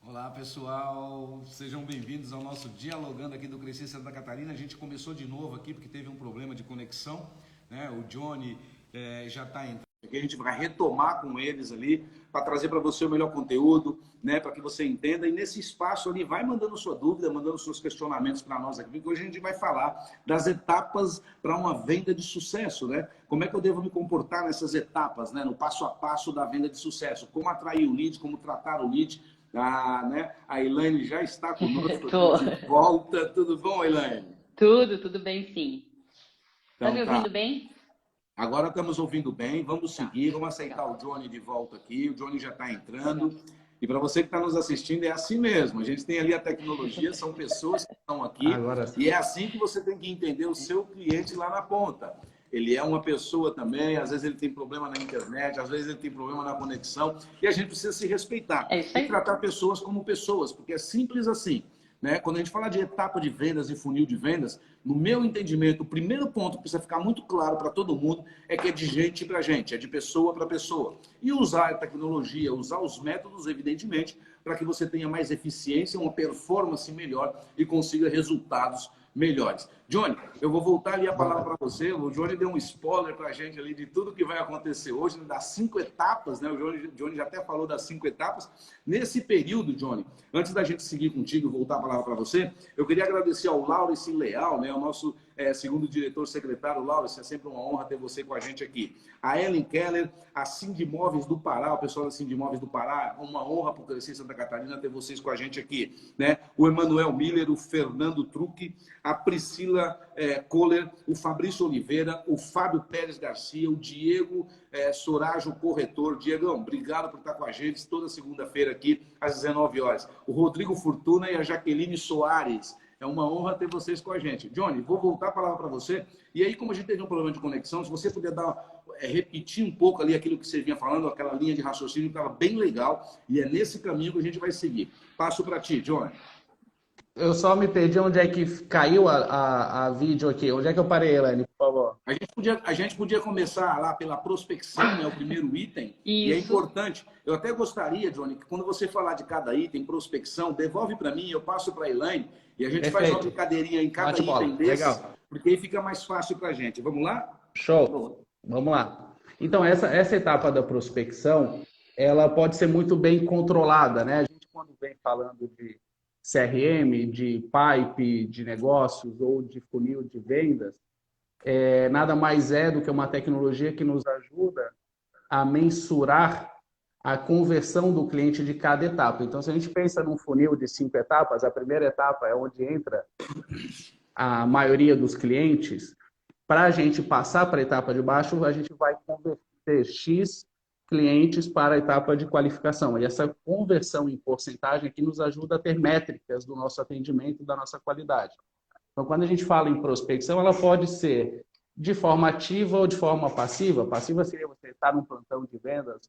Olá pessoal, sejam bem-vindos ao nosso Dialogando aqui do Crescer Santa Catarina. A gente começou de novo aqui porque teve um problema de conexão, né? O Johnny já está entrando aqui, a gente vai retomar com eles ali para trazer para você o melhor conteúdo, né? Para que você entenda, e nesse espaço ali vai mandando sua dúvida, mandando seus questionamentos para nós aqui, porque hoje a gente vai falar das etapas para uma venda de sucesso, né? Como é que eu devo me comportar nessas etapas, né? No passo a passo da venda de sucesso, como atrair o lead, como tratar o lead. Né? A Elaine já está conosco Tô. aqui de volta. Tudo bom, Elaine? Tudo bem sim. Tá me Então tá. ouvindo bem? Agora estamos ouvindo bem. Vamos Tá, seguir. Vamos aceitar legal. o Johnny de volta aqui. O Johnny já está entrando. E para você que está nos assistindo, é assim mesmo. A gente tem ali a tecnologia, são pessoas que estão aqui. Agora E é assim que você tem que entender o seu cliente lá na ponta. Ele é uma pessoa também, às vezes ele tem problema na internet, às vezes ele tem problema na conexão, e a gente precisa se respeitar É isso e aí. tratar pessoas como pessoas, porque é simples assim. Né? Quando a gente fala de etapa de vendas e funil de vendas, no meu entendimento, o primeiro ponto que precisa ficar muito claro para todo mundo é que é de gente para gente, é de pessoa para pessoa. E usar a tecnologia, usar os métodos, evidentemente, para que você tenha mais eficiência, uma performance melhor e consiga resultados melhores. Johnny, eu vou voltar ali a palavra para você. O Johnny deu um spoiler para a gente ali de tudo que vai acontecer hoje, das 5 etapas, né? O Johnny já até falou das 5 etapas. Nesse período, Johnny, antes da gente seguir contigo e voltar a palavra para você, eu queria agradecer ao Laurence Leal, né? O nosso segundo diretor secretário. Laurence, é sempre uma honra ter você com a gente aqui. A Ellen Keller, a Sindimóveis do Pará, o pessoal da Sindimóveis do Pará, uma honra por Crescer Santa Catarina ter vocês com a gente aqui, né? O Emanuel Miller, o Fernando Truque, a Priscila Kohler, o Fabrício Oliveira, o Fábio Pérez Garcia, o Diego Sorajo, corretor. Diegão, obrigado por estar com a gente toda segunda-feira aqui às 19 horas. O Rodrigo Fortuna e a Jaqueline Soares. É uma honra ter vocês com a gente. Johnny, vou voltar a palavra para você. E aí, como a gente teve um problema de conexão, se você puder repetir um pouco ali aquilo que você vinha falando, aquela linha de raciocínio que estava bem legal, e é nesse caminho que a gente vai seguir. Passo para ti, Johnny. eu só me perdi onde é que caiu a vídeo aqui. Onde é que eu parei, Elaine, por favor? A gente podia começar lá pela prospecção, né, o primeiro item, e é Isso. importante. Eu até gostaria, Johnny, que quando você falar de cada item, prospecção, devolve para mim, eu passo para a Elaine, e a gente faz uma Perfeito. brincadeirinha em cada Bate bola. item desses, Legal. porque aí fica mais fácil para a gente. Vamos lá? Show. Boa. Vamos lá. Então, essa etapa da prospecção, ela pode ser muito bem controlada, né? A gente, quando vem falando de CRM, de pipe de negócios ou de funil de vendas, nada mais é do que uma tecnologia que nos ajuda a mensurar a conversão do cliente de cada etapa. Então, se a gente pensa num funil de 5 etapas, a primeira etapa é onde entra a maioria dos clientes. Para a gente passar para a etapa de baixo, a gente vai converter X clientes para a etapa de qualificação. E essa conversão em porcentagem aqui nos ajuda a ter métricas do nosso atendimento e da nossa qualidade. Então, quando a gente fala em prospecção, ela pode ser de forma ativa ou de forma passiva. Passiva seria você estar num plantão de vendas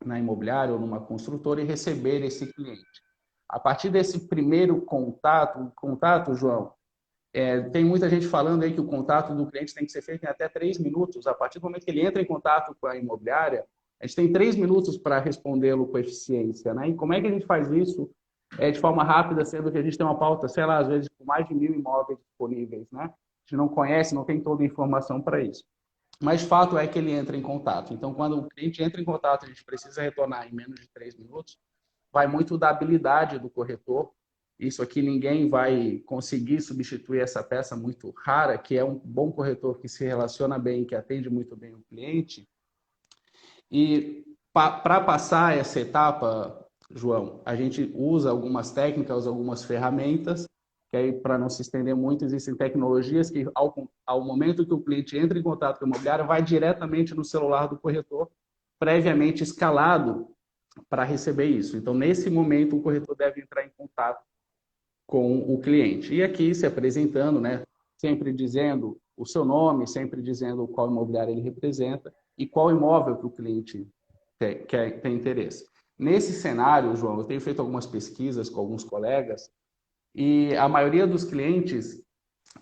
na imobiliária ou numa construtora e receber esse cliente. A partir desse primeiro contato, João, tem muita gente falando aí que o contato do cliente tem que ser feito em até 3 minutos. A partir do momento que ele entra em contato com a imobiliária, a gente tem 3 minutos para respondê-lo com eficiência, né? E como é que a gente faz isso de forma rápida, sendo que a gente tem uma pauta, sei lá, às vezes com mais de 1.000 imóveis disponíveis, né? A gente não conhece, não tem toda a informação para isso. Mas fato é que ele entra em contato. Então, quando o cliente entra em contato, a gente precisa retornar em menos de 3 minutos. Vai muito da habilidade do corretor. Isso aqui ninguém vai conseguir substituir essa peça muito rara, que é um bom corretor que se relaciona bem, que atende muito bem o cliente. E para passar essa etapa, João, a gente usa algumas técnicas, algumas ferramentas, que aí, para não se estender muito, existem tecnologias que, ao momento que o cliente entra em contato com a imobiliária, vai diretamente no celular do corretor, previamente escalado para receber isso. Então, nesse momento, o corretor deve entrar em contato com o cliente. E aqui se apresentando, né, sempre dizendo o seu nome, sempre dizendo qual imobiliário ele representa e qual imóvel que o cliente tem interesse. Nesse cenário, João, eu tenho feito algumas pesquisas com alguns colegas e a maioria dos clientes,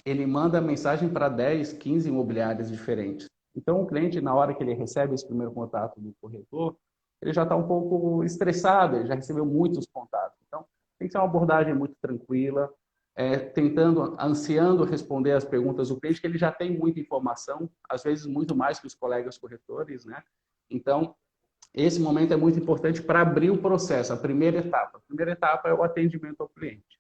ele manda mensagem para 10, 15 imobiliárias diferentes. Então, o cliente, na hora que ele recebe esse primeiro contato do corretor, ele já está um pouco estressado, ele já recebeu muitos contatos. Então, tem que ser uma abordagem muito tranquila, tentando, ansiando responder as perguntas do cliente, que ele já tem muita informação, às vezes muito mais que os colegas corretores, né? Então, esse momento é muito importante para abrir o processo, a primeira etapa. A primeira etapa é o atendimento ao cliente.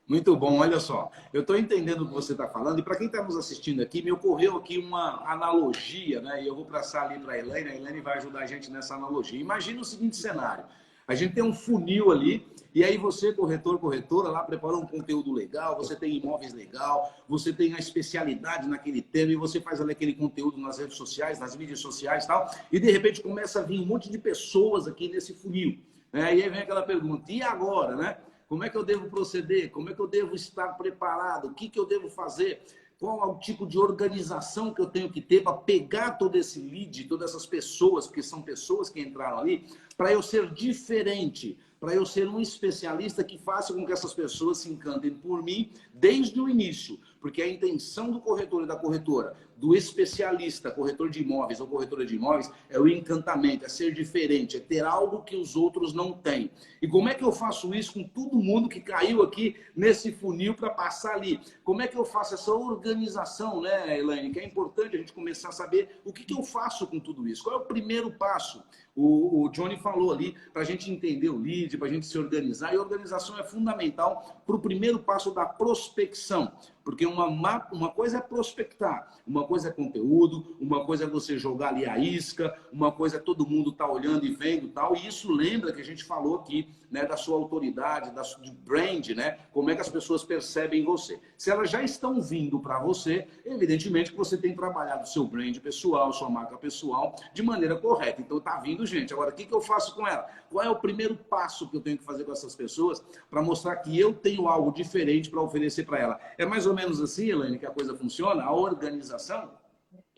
Muito bom, olha só. Eu estou entendendo o que você está falando, e para quem está nos assistindo aqui, me ocorreu aqui uma analogia, né? E eu vou passar ali para a Elaine vai ajudar a gente nessa analogia. Imagina o seguinte cenário: a gente tem um funil ali, e aí você, corretor, corretora, lá preparou um conteúdo legal, você tem imóveis legal, você tem a especialidade naquele tema, e você faz ali aquele conteúdo nas redes sociais, nas mídias sociais e tal, e de repente começa a vir um monte de pessoas aqui nesse funil, né? E aí vem aquela pergunta: e agora, né? Como é que eu devo proceder? Como é que eu devo estar preparado? O que eu devo fazer? Qual é o tipo de organização que eu tenho que ter para pegar todo esse lead, todas essas pessoas, porque são pessoas que entraram ali, para eu ser diferente, para eu ser um especialista que faça com que essas pessoas se encantem por mim desde o início. Porque a intenção do corretor e da corretora, do especialista, corretor de imóveis ou corretora de imóveis, é o encantamento, é ser diferente, é ter algo que os outros não têm. E como é que eu faço isso com todo mundo que caiu aqui nesse funil para passar ali? Como é que eu faço essa organização, né, Elaine? Que é importante a gente começar a saber o que eu faço com tudo isso. Qual é o primeiro passo? O Johnny falou ali para a gente entender o lead, para a gente se organizar. E a organização é fundamental para o primeiro passo da prospecção. Porque uma coisa é prospectar, uma coisa é conteúdo, uma coisa é você jogar ali a isca, uma coisa é todo mundo tá olhando e vendo e tal. E isso lembra que a gente falou aqui, né, da sua autoridade, de brand, né? Como é que as pessoas percebem você. Se elas já estão vindo para você, evidentemente que você tem trabalhado o seu brand pessoal, sua marca pessoal, de maneira correta. Então tá vindo gente. Agora, o que eu faço com ela? Qual é o primeiro passo que eu tenho que fazer com essas pessoas para mostrar que eu tenho algo diferente para oferecer para ela? É mais ou menos assim, Elaine, que a coisa funciona? A organização?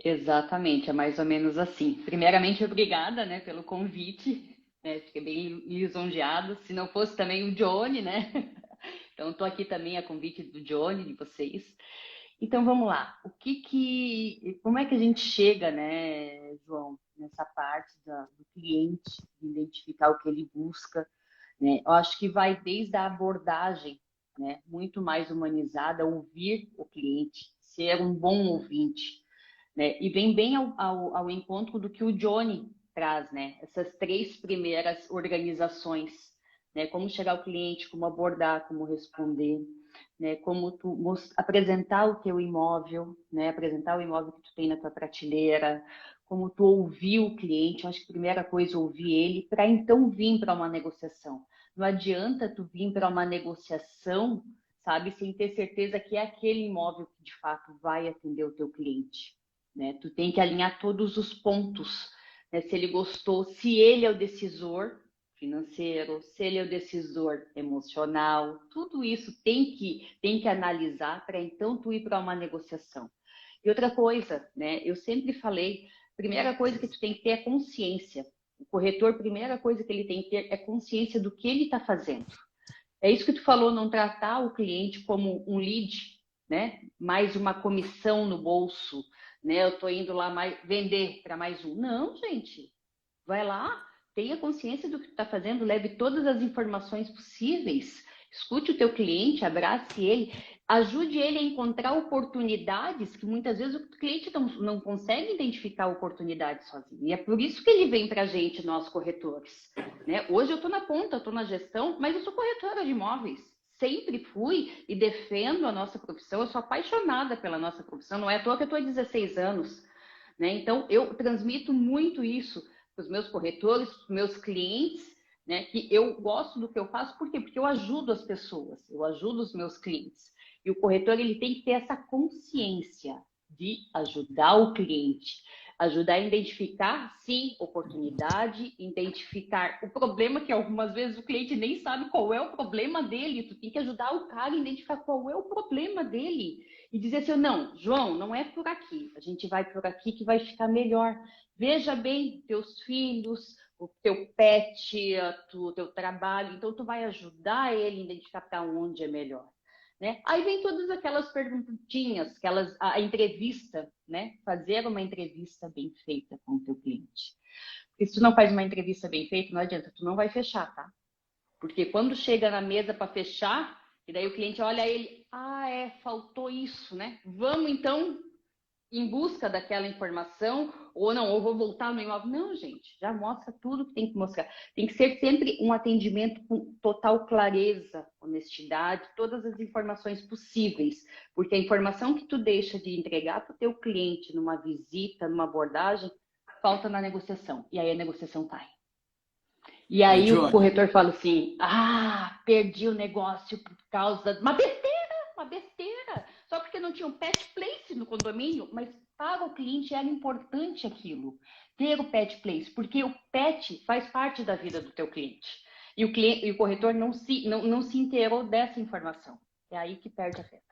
Exatamente, é mais ou menos assim. Primeiramente, obrigada, né, pelo convite, né, fiquei bem lisonjeado. Se não fosse também o Johnny, né? Então, estou aqui também a convite do Johnny, de vocês. Então, vamos lá. Como é que a gente chega, né, João, nessa parte do cliente, de identificar o que ele busca, né? Eu acho que vai desde a abordagem, né, muito mais humanizada, ouvir o cliente, ser um bom ouvinte, né? E vem bem ao encontro do que o Johnny traz, né? Essas três primeiras organizações, né? Como chegar ao cliente, como abordar, como responder, né? Como apresentar o teu imóvel, né? Apresentar o imóvel que tu tem na tua prateleira, como tu ouvir o cliente. Eu acho que a primeira coisa é ouvir ele para então vir para uma negociação. Não adianta tu vir para uma negociação, sabe, sem ter certeza que é aquele imóvel que de fato vai atender o teu cliente, né? Tu tem que alinhar todos os pontos, né? Se ele gostou, se ele é o decisor financeiro, se ele é o decisor emocional, tudo isso tem que analisar para então tu ir para uma negociação. E outra coisa, né? Eu sempre falei, primeira coisa que tu tem que ter é consciência. O corretor, primeira coisa que ele tem que ter é consciência do que ele está fazendo. É isso que tu falou, não tratar o cliente como um lead, né? Mais uma comissão no bolso, né? Eu estou indo lá vender para mais um. Não, gente. Vai lá, tenha consciência do que tu está fazendo, leve todas as informações possíveis, escute o teu cliente, abrace ele, ajude ele a encontrar oportunidades que muitas vezes o cliente não consegue identificar oportunidades sozinho. E é por isso que ele vem para a gente, nós corretores, né? Hoje eu estou na ponta, eu estou na gestão, mas eu sou corretora de imóveis. Sempre fui e defendo a nossa profissão. Eu sou apaixonada pela nossa profissão. Não é à toa que eu estou há 16 anos, né? Então, eu transmito muito isso para os meus corretores, para os meus clientes, né? Que eu gosto do que eu faço. Por quê? Porque eu ajudo as pessoas, eu ajudo os meus clientes. E o corretor, ele tem que ter essa consciência de ajudar o cliente, ajudar a identificar, sim, oportunidade, identificar o problema, que algumas vezes o cliente nem sabe qual é o problema dele. Tu tem que ajudar o cara a identificar qual é o problema dele e dizer assim, não, João, não é por aqui, a gente vai por aqui que vai ficar melhor. Veja bem teus filhos, o teu pet, o teu trabalho, então tu vai ajudar ele a identificar para onde é melhor. né? Aí vem todas aquelas perguntinhas, a entrevista, né? Fazer uma entrevista bem feita com o teu cliente. Porque se tu não faz uma entrevista bem feita, não adianta, tu não vai fechar, tá? Porque quando chega na mesa para fechar, e daí o cliente olha ele, faltou isso, né? Vamos então em busca daquela informação, ou não, ou vou voltar no imóvel. Não, gente, já mostra tudo que tem que mostrar. Tem que ser sempre um atendimento com total clareza, honestidade, todas as informações possíveis. Porque a informação que tu deixa de entregar para o teu cliente numa visita, numa abordagem, falta na negociação. E aí a negociação cai. E aí o corretor fala assim, perdi o negócio por causa de uma besteira. Só porque não tinha um pet place no condomínio, mas para o cliente era importante aquilo, ter o pet place, porque o pet faz parte da vida do teu cliente. E o corretor não se inteirou dessa informação. É aí que perde a feta.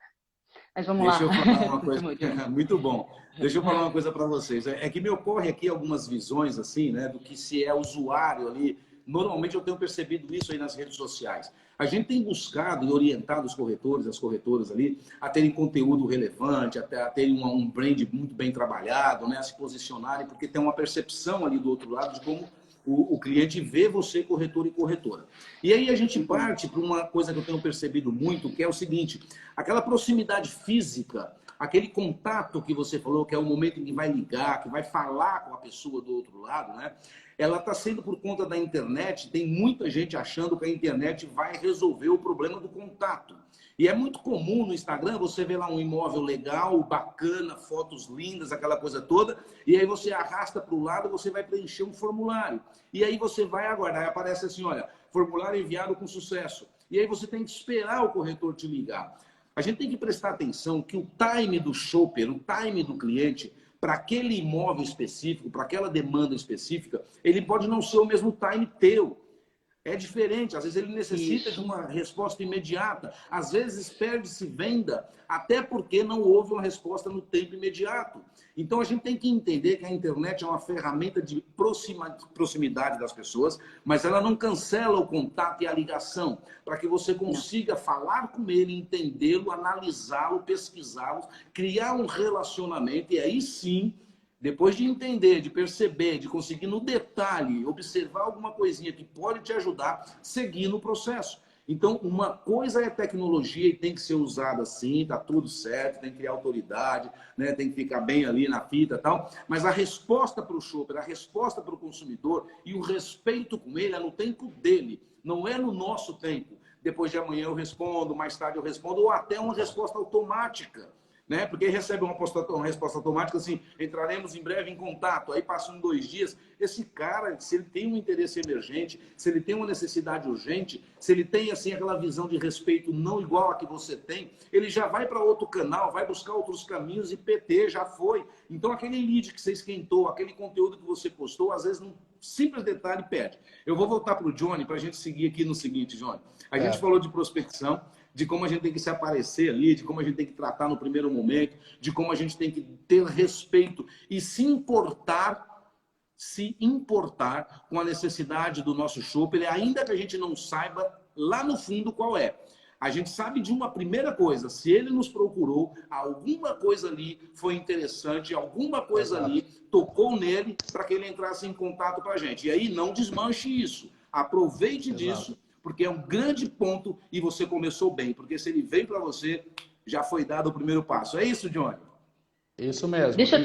Mas vamos lá. Deixa eu falar uma coisa. Muito bom. Deixa eu falar uma coisa para vocês. É que me ocorre aqui algumas visões assim, né, do que se é usuário ali. Normalmente eu tenho percebido isso aí nas redes sociais. A gente tem buscado e orientado os corretores, as corretoras ali, a terem conteúdo relevante, até a terem um brand muito bem trabalhado, né, a se posicionarem, porque tem uma percepção ali do outro lado de como o cliente vê você, corretor e corretora. E aí a gente parte para uma coisa que eu tenho percebido muito, que é o seguinte, aquela proximidade física, aquele contato que você falou, que é o momento em que vai ligar, que vai falar com a pessoa do outro lado, né? Ela está sendo por conta da internet, tem muita gente achando que a internet vai resolver o problema do contato. E é muito comum no Instagram você ver lá um imóvel legal, bacana, fotos lindas, aquela coisa toda, e aí você arrasta para o lado, você vai preencher um formulário. E aí você vai aguardar, e aparece assim, olha, formulário enviado com sucesso. E aí você tem que esperar o corretor te ligar. A gente tem que prestar atenção que o time do shopper, o time do cliente, para aquele imóvel específico, para aquela demanda específica, ele pode não ser o mesmo time teu. É diferente, às vezes ele necessita de uma resposta imediata, às vezes perde-se venda, até porque não houve uma resposta no tempo imediato. Então a gente tem que entender que a internet é uma ferramenta de proximidade das pessoas, mas ela não cancela o contato e a ligação, para que você consiga falar com ele, entendê-lo, analisá-lo, pesquisá-lo, criar um relacionamento, e aí sim, depois de entender, de perceber, de conseguir no detalhe, observar alguma coisinha que pode te ajudar, seguir no processo. Então, uma coisa é tecnologia e tem que ser usada assim, tá tudo certo, tem que criar autoridade, né? Tem que ficar bem ali na fita e tal. Mas a resposta para o shopper, a resposta para o consumidor e o respeito com ele é no tempo dele, não é no nosso tempo. Depois de amanhã eu respondo, mais tarde eu respondo, ou até uma resposta automática. Né? Porque recebe uma resposta automática assim, entraremos em breve em contato, aí passam 2 dias. Esse cara, se ele tem um interesse emergente, se ele tem uma necessidade urgente, se ele tem assim aquela visão de respeito não igual a que você tem, ele já vai para outro canal, vai buscar outros caminhos e PT já foi. Então aquele lead que você esquentou, aquele conteúdo que você postou, às vezes num simples detalhe perde. Eu vou voltar para o Johnny para a gente seguir aqui no seguinte, Johnny. A gente falou de prospecção, de como a gente tem que se aparecer ali, de como a gente tem que tratar no primeiro momento, de como a gente tem que ter respeito e se importar com a necessidade do nosso shopper, ainda que a gente não saiba lá no fundo qual é. A gente sabe de uma primeira coisa, se ele nos procurou, alguma coisa ali foi interessante, alguma coisa ali tocou nele para que ele entrasse em contato com a gente. E aí não desmanche isso, aproveite disso, porque é um grande ponto e você começou bem. Porque se ele veio para você, já foi dado o primeiro passo. É isso, Johnny? Isso mesmo. Deixa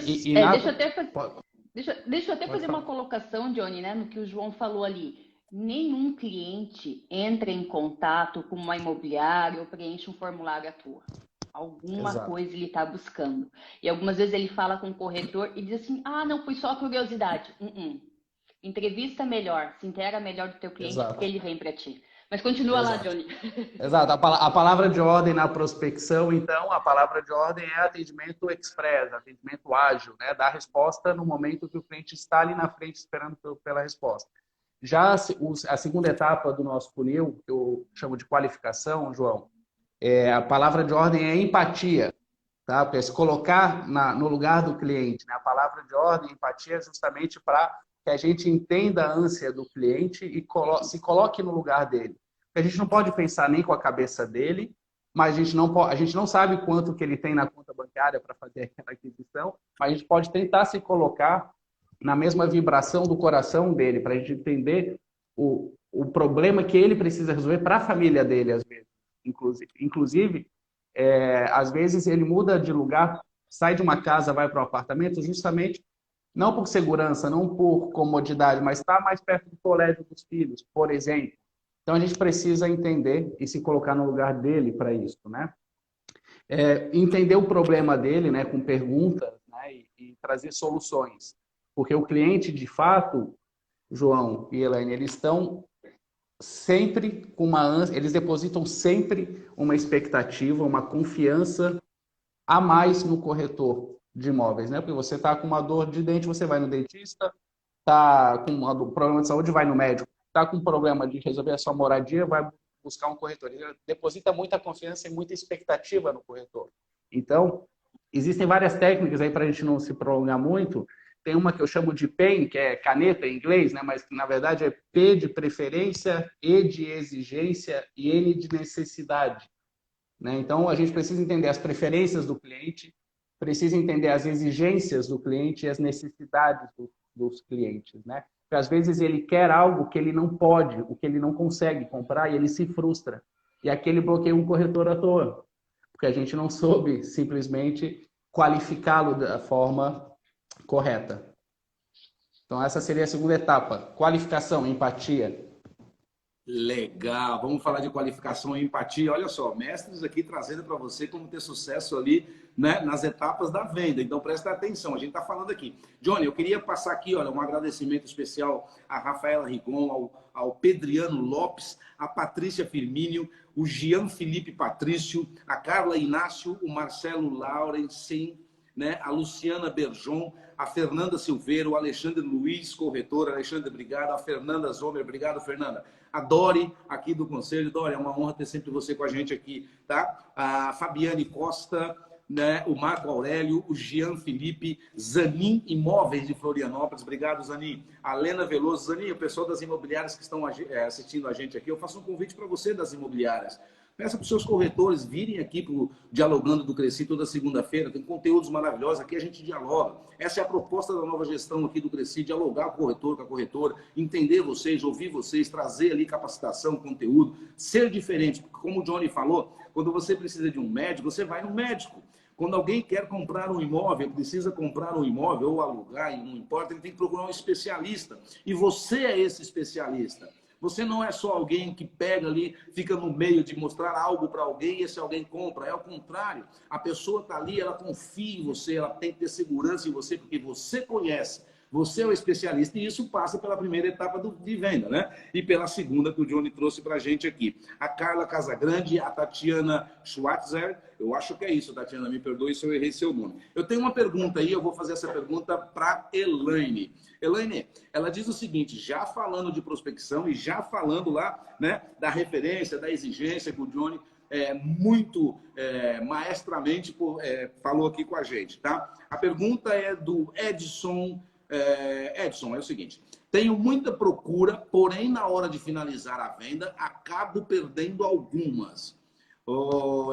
eu até fazer uma colocação, Johnny, né, no que o João falou ali. Nenhum cliente entra em contato com uma imobiliária ou preenche um formulário à toa. Alguma coisa ele está buscando. E algumas vezes ele fala com o corretor e diz assim, não, foi só curiosidade. Entrevista melhor, se inteira melhor do teu cliente, porque ele vem para ti. Mas continua lá, Johnny. Exato. A palavra de ordem na prospecção, então, a palavra de ordem é atendimento express, atendimento ágil, né? Dar resposta no momento que o cliente está ali na frente esperando pela resposta. Já a segunda etapa do nosso funil, que eu chamo de qualificação, João, a palavra de ordem é empatia, tá? Porque é se colocar no lugar do cliente, né? A palavra de ordem, empatia, é justamente para que a gente entenda a ânsia do cliente e se coloque no lugar dele. A gente não pode pensar nem com a cabeça dele mas a gente não sabe quanto que ele tem na conta bancária para fazer aquela aquisição, mas a gente pode tentar se colocar na mesma vibração do coração dele, para a gente entender o problema que ele precisa resolver para a família dele, às vezes. Inclusive, às vezes ele muda de lugar, sai de uma casa, vai para um apartamento, justamente não por segurança, não por comodidade, mas está mais perto do colégio dos filhos, por exemplo. Então a gente precisa entender e se colocar no lugar dele para isso, né? Entender o problema dele, né, com perguntas, né, e trazer soluções. Porque o cliente, de fato, João e Elaine, eles estão sempre com eles depositam sempre uma expectativa, uma confiança a mais no corretor de imóveis, né? Porque você está com uma dor de dente, você vai no dentista, está com um problema de saúde, vai no médico, está com um problema de resolver a sua moradia, vai buscar um corretor. Ele deposita muita confiança e muita expectativa no corretor. Então, existem várias técnicas aí para a gente não se prolongar muito. Tem uma que eu chamo de PEN, que é caneta em inglês, né? Mas que na verdade é P de preferência, E de exigência e N de necessidade. Né? Então, a gente precisa entender as preferências do cliente, precisa entender as exigências do cliente e as necessidades dos clientes. Né? Porque às vezes ele quer algo que ele não pode, o que ele não consegue comprar e ele se frustra. E aqui ele bloqueia um corretor à toa, porque a gente não soube simplesmente qualificá-lo da forma correta. Então, essa seria a segunda etapa. Qualificação, empatia. Legal, vamos falar de qualificação e empatia. Olha só, mestres aqui trazendo para você como ter sucesso ali, né, nas etapas da venda. Então presta atenção, a gente está falando aqui. Johnny, eu queria passar aqui, olha, um agradecimento especial a Rafaela Rigon, ao Pedriano Lopes, a Patrícia Firmínio, o Jean Felipe Patrício, a Carla Inácio, o Marcelo Laurencin, né, a Luciana Berjon, a Fernanda Silveira, o Alexandre Luiz, corretor. Alexandre, obrigado. A Fernanda Zomer, obrigado, Fernanda. A Dori, aqui do Conselho. Dori, é uma honra ter sempre você com a gente aqui, tá? A Fabiane Costa, né, o Marco Aurélio, o Jean Felipe, Zanin Imóveis de Florianópolis. Obrigado, Zanin. A Lena Veloso. Zanin, o pessoal das imobiliárias que estão assistindo a gente aqui, eu faço um convite para você das imobiliárias. Peça para os seus corretores virem aqui para o Dialogando do Cresci toda segunda-feira. Tem conteúdos maravilhosos. Aqui a gente dialoga. Essa é a proposta da nova gestão aqui do Cresci, dialogar com o corretor, com a corretora, entender vocês, ouvir vocês, trazer ali capacitação, conteúdo, ser diferente. Porque, como o Johnny falou, quando você precisa de um médico, você vai no médico. Quando alguém quer comprar um imóvel, precisa comprar um imóvel ou alugar, não importa, ele tem que procurar um especialista. E você é esse especialista. Você não é só alguém que pega ali, fica no meio de mostrar algo para alguém e esse alguém compra. É o contrário. A pessoa está ali, ela confia em você, ela tem que ter segurança em você, porque você conhece. Você é o especialista e isso passa pela primeira etapa de venda, né? E pela segunda que o Johnny trouxe para a gente aqui. A Carla Casagrande, a Tatiana Schwarzer, eu acho que é isso, Tatiana, me perdoe se eu errei seu nome. Eu tenho uma pergunta aí, eu vou fazer essa pergunta para Elaine. Elaine, ela diz o seguinte, já falando de prospecção e já falando lá, né, da referência, da exigência que o Johnny muito maestramente falou aqui com a gente, tá? A pergunta é do Edson. Edson, é o seguinte, tenho muita procura, porém na hora de finalizar a venda, acabo perdendo algumas.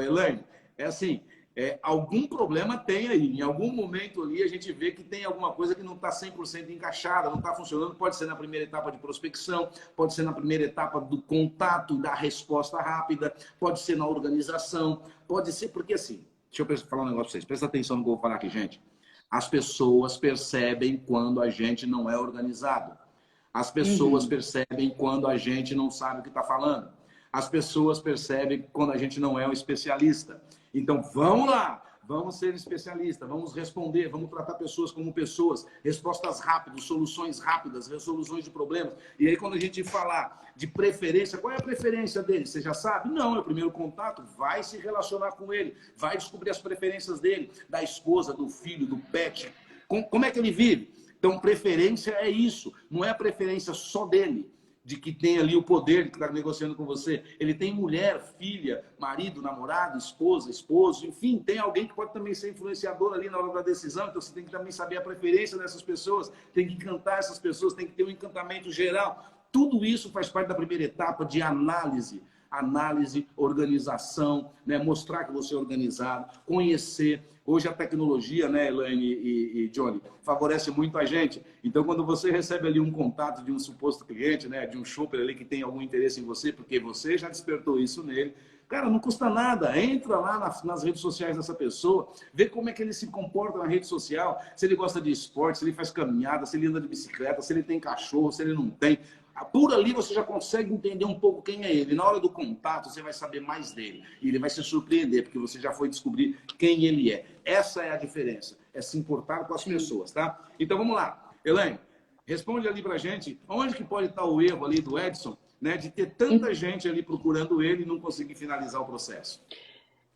Elaine, é assim, algum problema tem aí, em algum momento ali a gente vê que tem alguma coisa que não está 100% encaixada, não está funcionando, pode ser na primeira etapa de prospecção, pode ser na primeira etapa do contato, da resposta rápida, pode ser na organização, pode ser, porque assim, deixa eu falar um negócio para vocês, presta atenção no que eu vou falar aqui, gente. As pessoas percebem quando a gente não é organizado. As pessoas percebem quando a gente não sabe o que está falando. As pessoas percebem quando a gente não é um especialista. Então, vamos lá. Vamos ser especialistas, vamos responder, vamos tratar pessoas como pessoas, respostas rápidas, soluções rápidas, resoluções de problemas. E aí, quando a gente falar de preferência, qual é a preferência dele? Você já sabe? Não, é o primeiro contato, vai se relacionar com ele, vai descobrir as preferências dele, da esposa, do filho, do pet. Como é que ele vive? Então, preferência é isso, não é a preferência só dele, de que tem ali o poder que está negociando com você. Ele tem mulher, filha, marido, namorado, esposa, esposo, enfim, tem alguém que pode também ser influenciador ali na hora da decisão, então você tem que também saber a preferência dessas pessoas, tem que encantar essas pessoas, tem que ter um encantamento geral. Tudo isso faz parte da primeira etapa de análise, análise, organização, né? Mostrar que você é organizado, conhecer. Hoje a tecnologia, né, Elaine e Johnny, favorece muito a gente. Então, quando você recebe ali um contato de um suposto cliente, né, de um shopper ali que tem algum interesse em você, porque você já despertou isso nele, cara, não custa nada. Entra lá nas redes sociais dessa pessoa, vê como é que ele se comporta na rede social, se ele gosta de esporte, se ele faz caminhada, se ele anda de bicicleta, se ele tem cachorro, se ele não tem. Por ali você já consegue entender um pouco quem é ele. Na hora do contato, você vai saber mais dele. E ele vai se surpreender, porque você já foi descobrir quem ele é. Essa é a diferença. É se importar com as pessoas, tá? Então, vamos lá. Elaine, responde ali pra gente, onde que pode estar o erro ali do Edson, né, de ter tanta gente ali procurando ele e não conseguir finalizar o processo?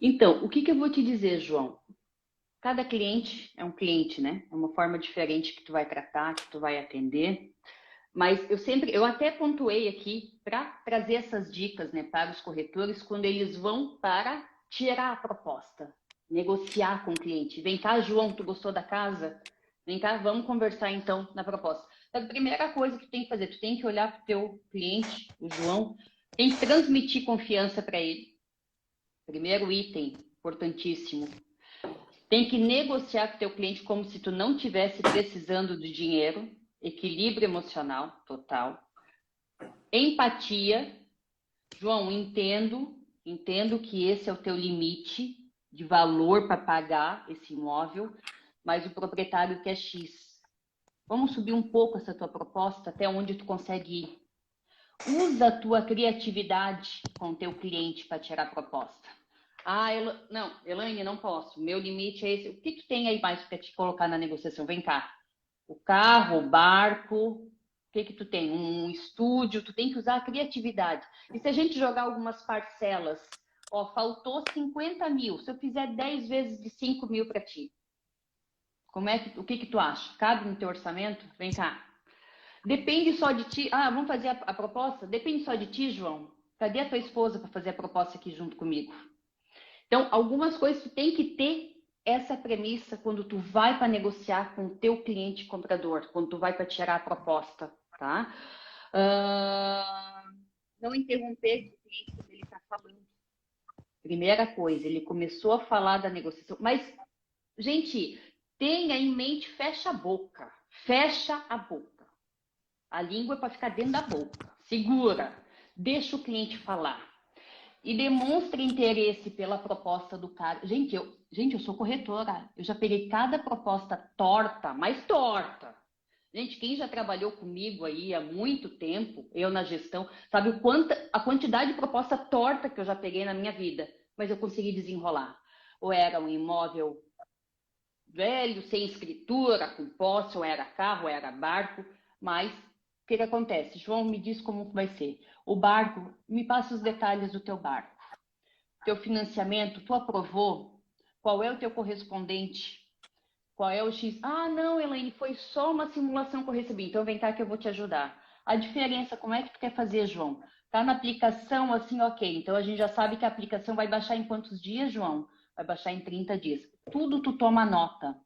Então, o que eu vou te dizer, João? Cada cliente é um cliente, né? É uma forma diferente que tu vai tratar, que tu vai atender. Mas eu até pontuei aqui para trazer essas dicas, né, para os corretores quando eles vão para tirar a proposta, negociar com o cliente. Vem cá, João, tu gostou da casa? Vem cá, vamos conversar então na proposta. A primeira coisa que tu tem que fazer, tu tem que olhar para o teu cliente, o João, tem que transmitir confiança para ele. Primeiro item, importantíssimo. Tem que negociar com o teu cliente como se tu não estivesse precisando de dinheiro. Equilíbrio emocional total. Empatia. João, entendo que esse é o teu limite de valor para pagar esse imóvel, mas o proprietário quer X. Vamos subir um pouco essa tua proposta até onde tu consegue ir. Usa a tua criatividade com o teu cliente para tirar a proposta. Não, Elaine, não posso. Meu limite é esse. O que tu tem aí mais para te colocar na negociação? Vem cá. O carro, o barco, o que tu tem? Um estúdio, tu tem que usar a criatividade. E se a gente jogar algumas parcelas, faltou 50 mil, se eu fizer 10 vezes de 5 mil para ti, o que tu acha? Cabe no teu orçamento? Vem cá. Depende só de ti. Vamos fazer a proposta? Depende só de ti, João. Cadê a tua esposa para fazer a proposta aqui junto comigo? Então, algumas coisas tu tem que ter essa premissa quando tu vai para negociar com o teu cliente comprador, quando tu vai para tirar a proposta, tá? Não interromper o cliente quando ele está falando. Primeira coisa, ele começou a falar da negociação. Mas, gente, tenha em mente, fecha a boca. Fecha a boca. A língua é para ficar dentro da boca. Segura. Deixa o cliente falar. E demonstre interesse pela proposta do cara. Gente, eu sou corretora. Eu já peguei cada proposta torta, mais torta. Gente, quem já trabalhou comigo aí há muito tempo, eu na gestão, sabe a quantidade de proposta torta que eu já peguei na minha vida. Mas eu consegui desenrolar. Ou era um imóvel velho, sem escritura, com posse, ou era carro, ou era barco. Mas o que acontece? João, me diz como vai ser. O barco, me passa os detalhes do teu barco. Teu financiamento, tu aprovou? Qual é o teu correspondente? Qual é o X? Não, Elaine, foi só uma simulação que eu recebi. Então vem cá que eu vou te ajudar. A diferença, como é que tu quer fazer, João? Tá na aplicação, assim, ok. Então a gente já sabe que a aplicação vai baixar em quantos dias, João? Vai baixar em 30 dias. Tudo tu toma nota.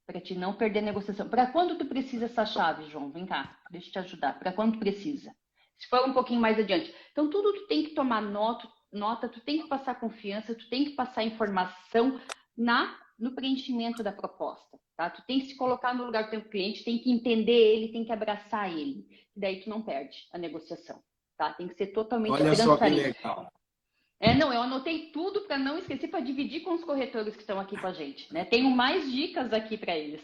Para te não perder negociação. Para quando tu precisa essa chave, João? Vem cá, deixa eu te ajudar. Para quando tu precisa? Se for um pouquinho mais adiante. Então, tudo tu tem que tomar nota, tu tem que passar confiança, tu tem que passar informação no preenchimento da proposta, tá? Tu tem que se colocar no lugar do teu cliente, tem que entender ele, tem que abraçar ele. E daí tu não perde a negociação, tá? Tem que ser totalmente transparente. Olha só que legal. Eu anotei tudo para não esquecer, para dividir com os corretores que estão aqui com a gente, né? Tenho mais dicas aqui para eles.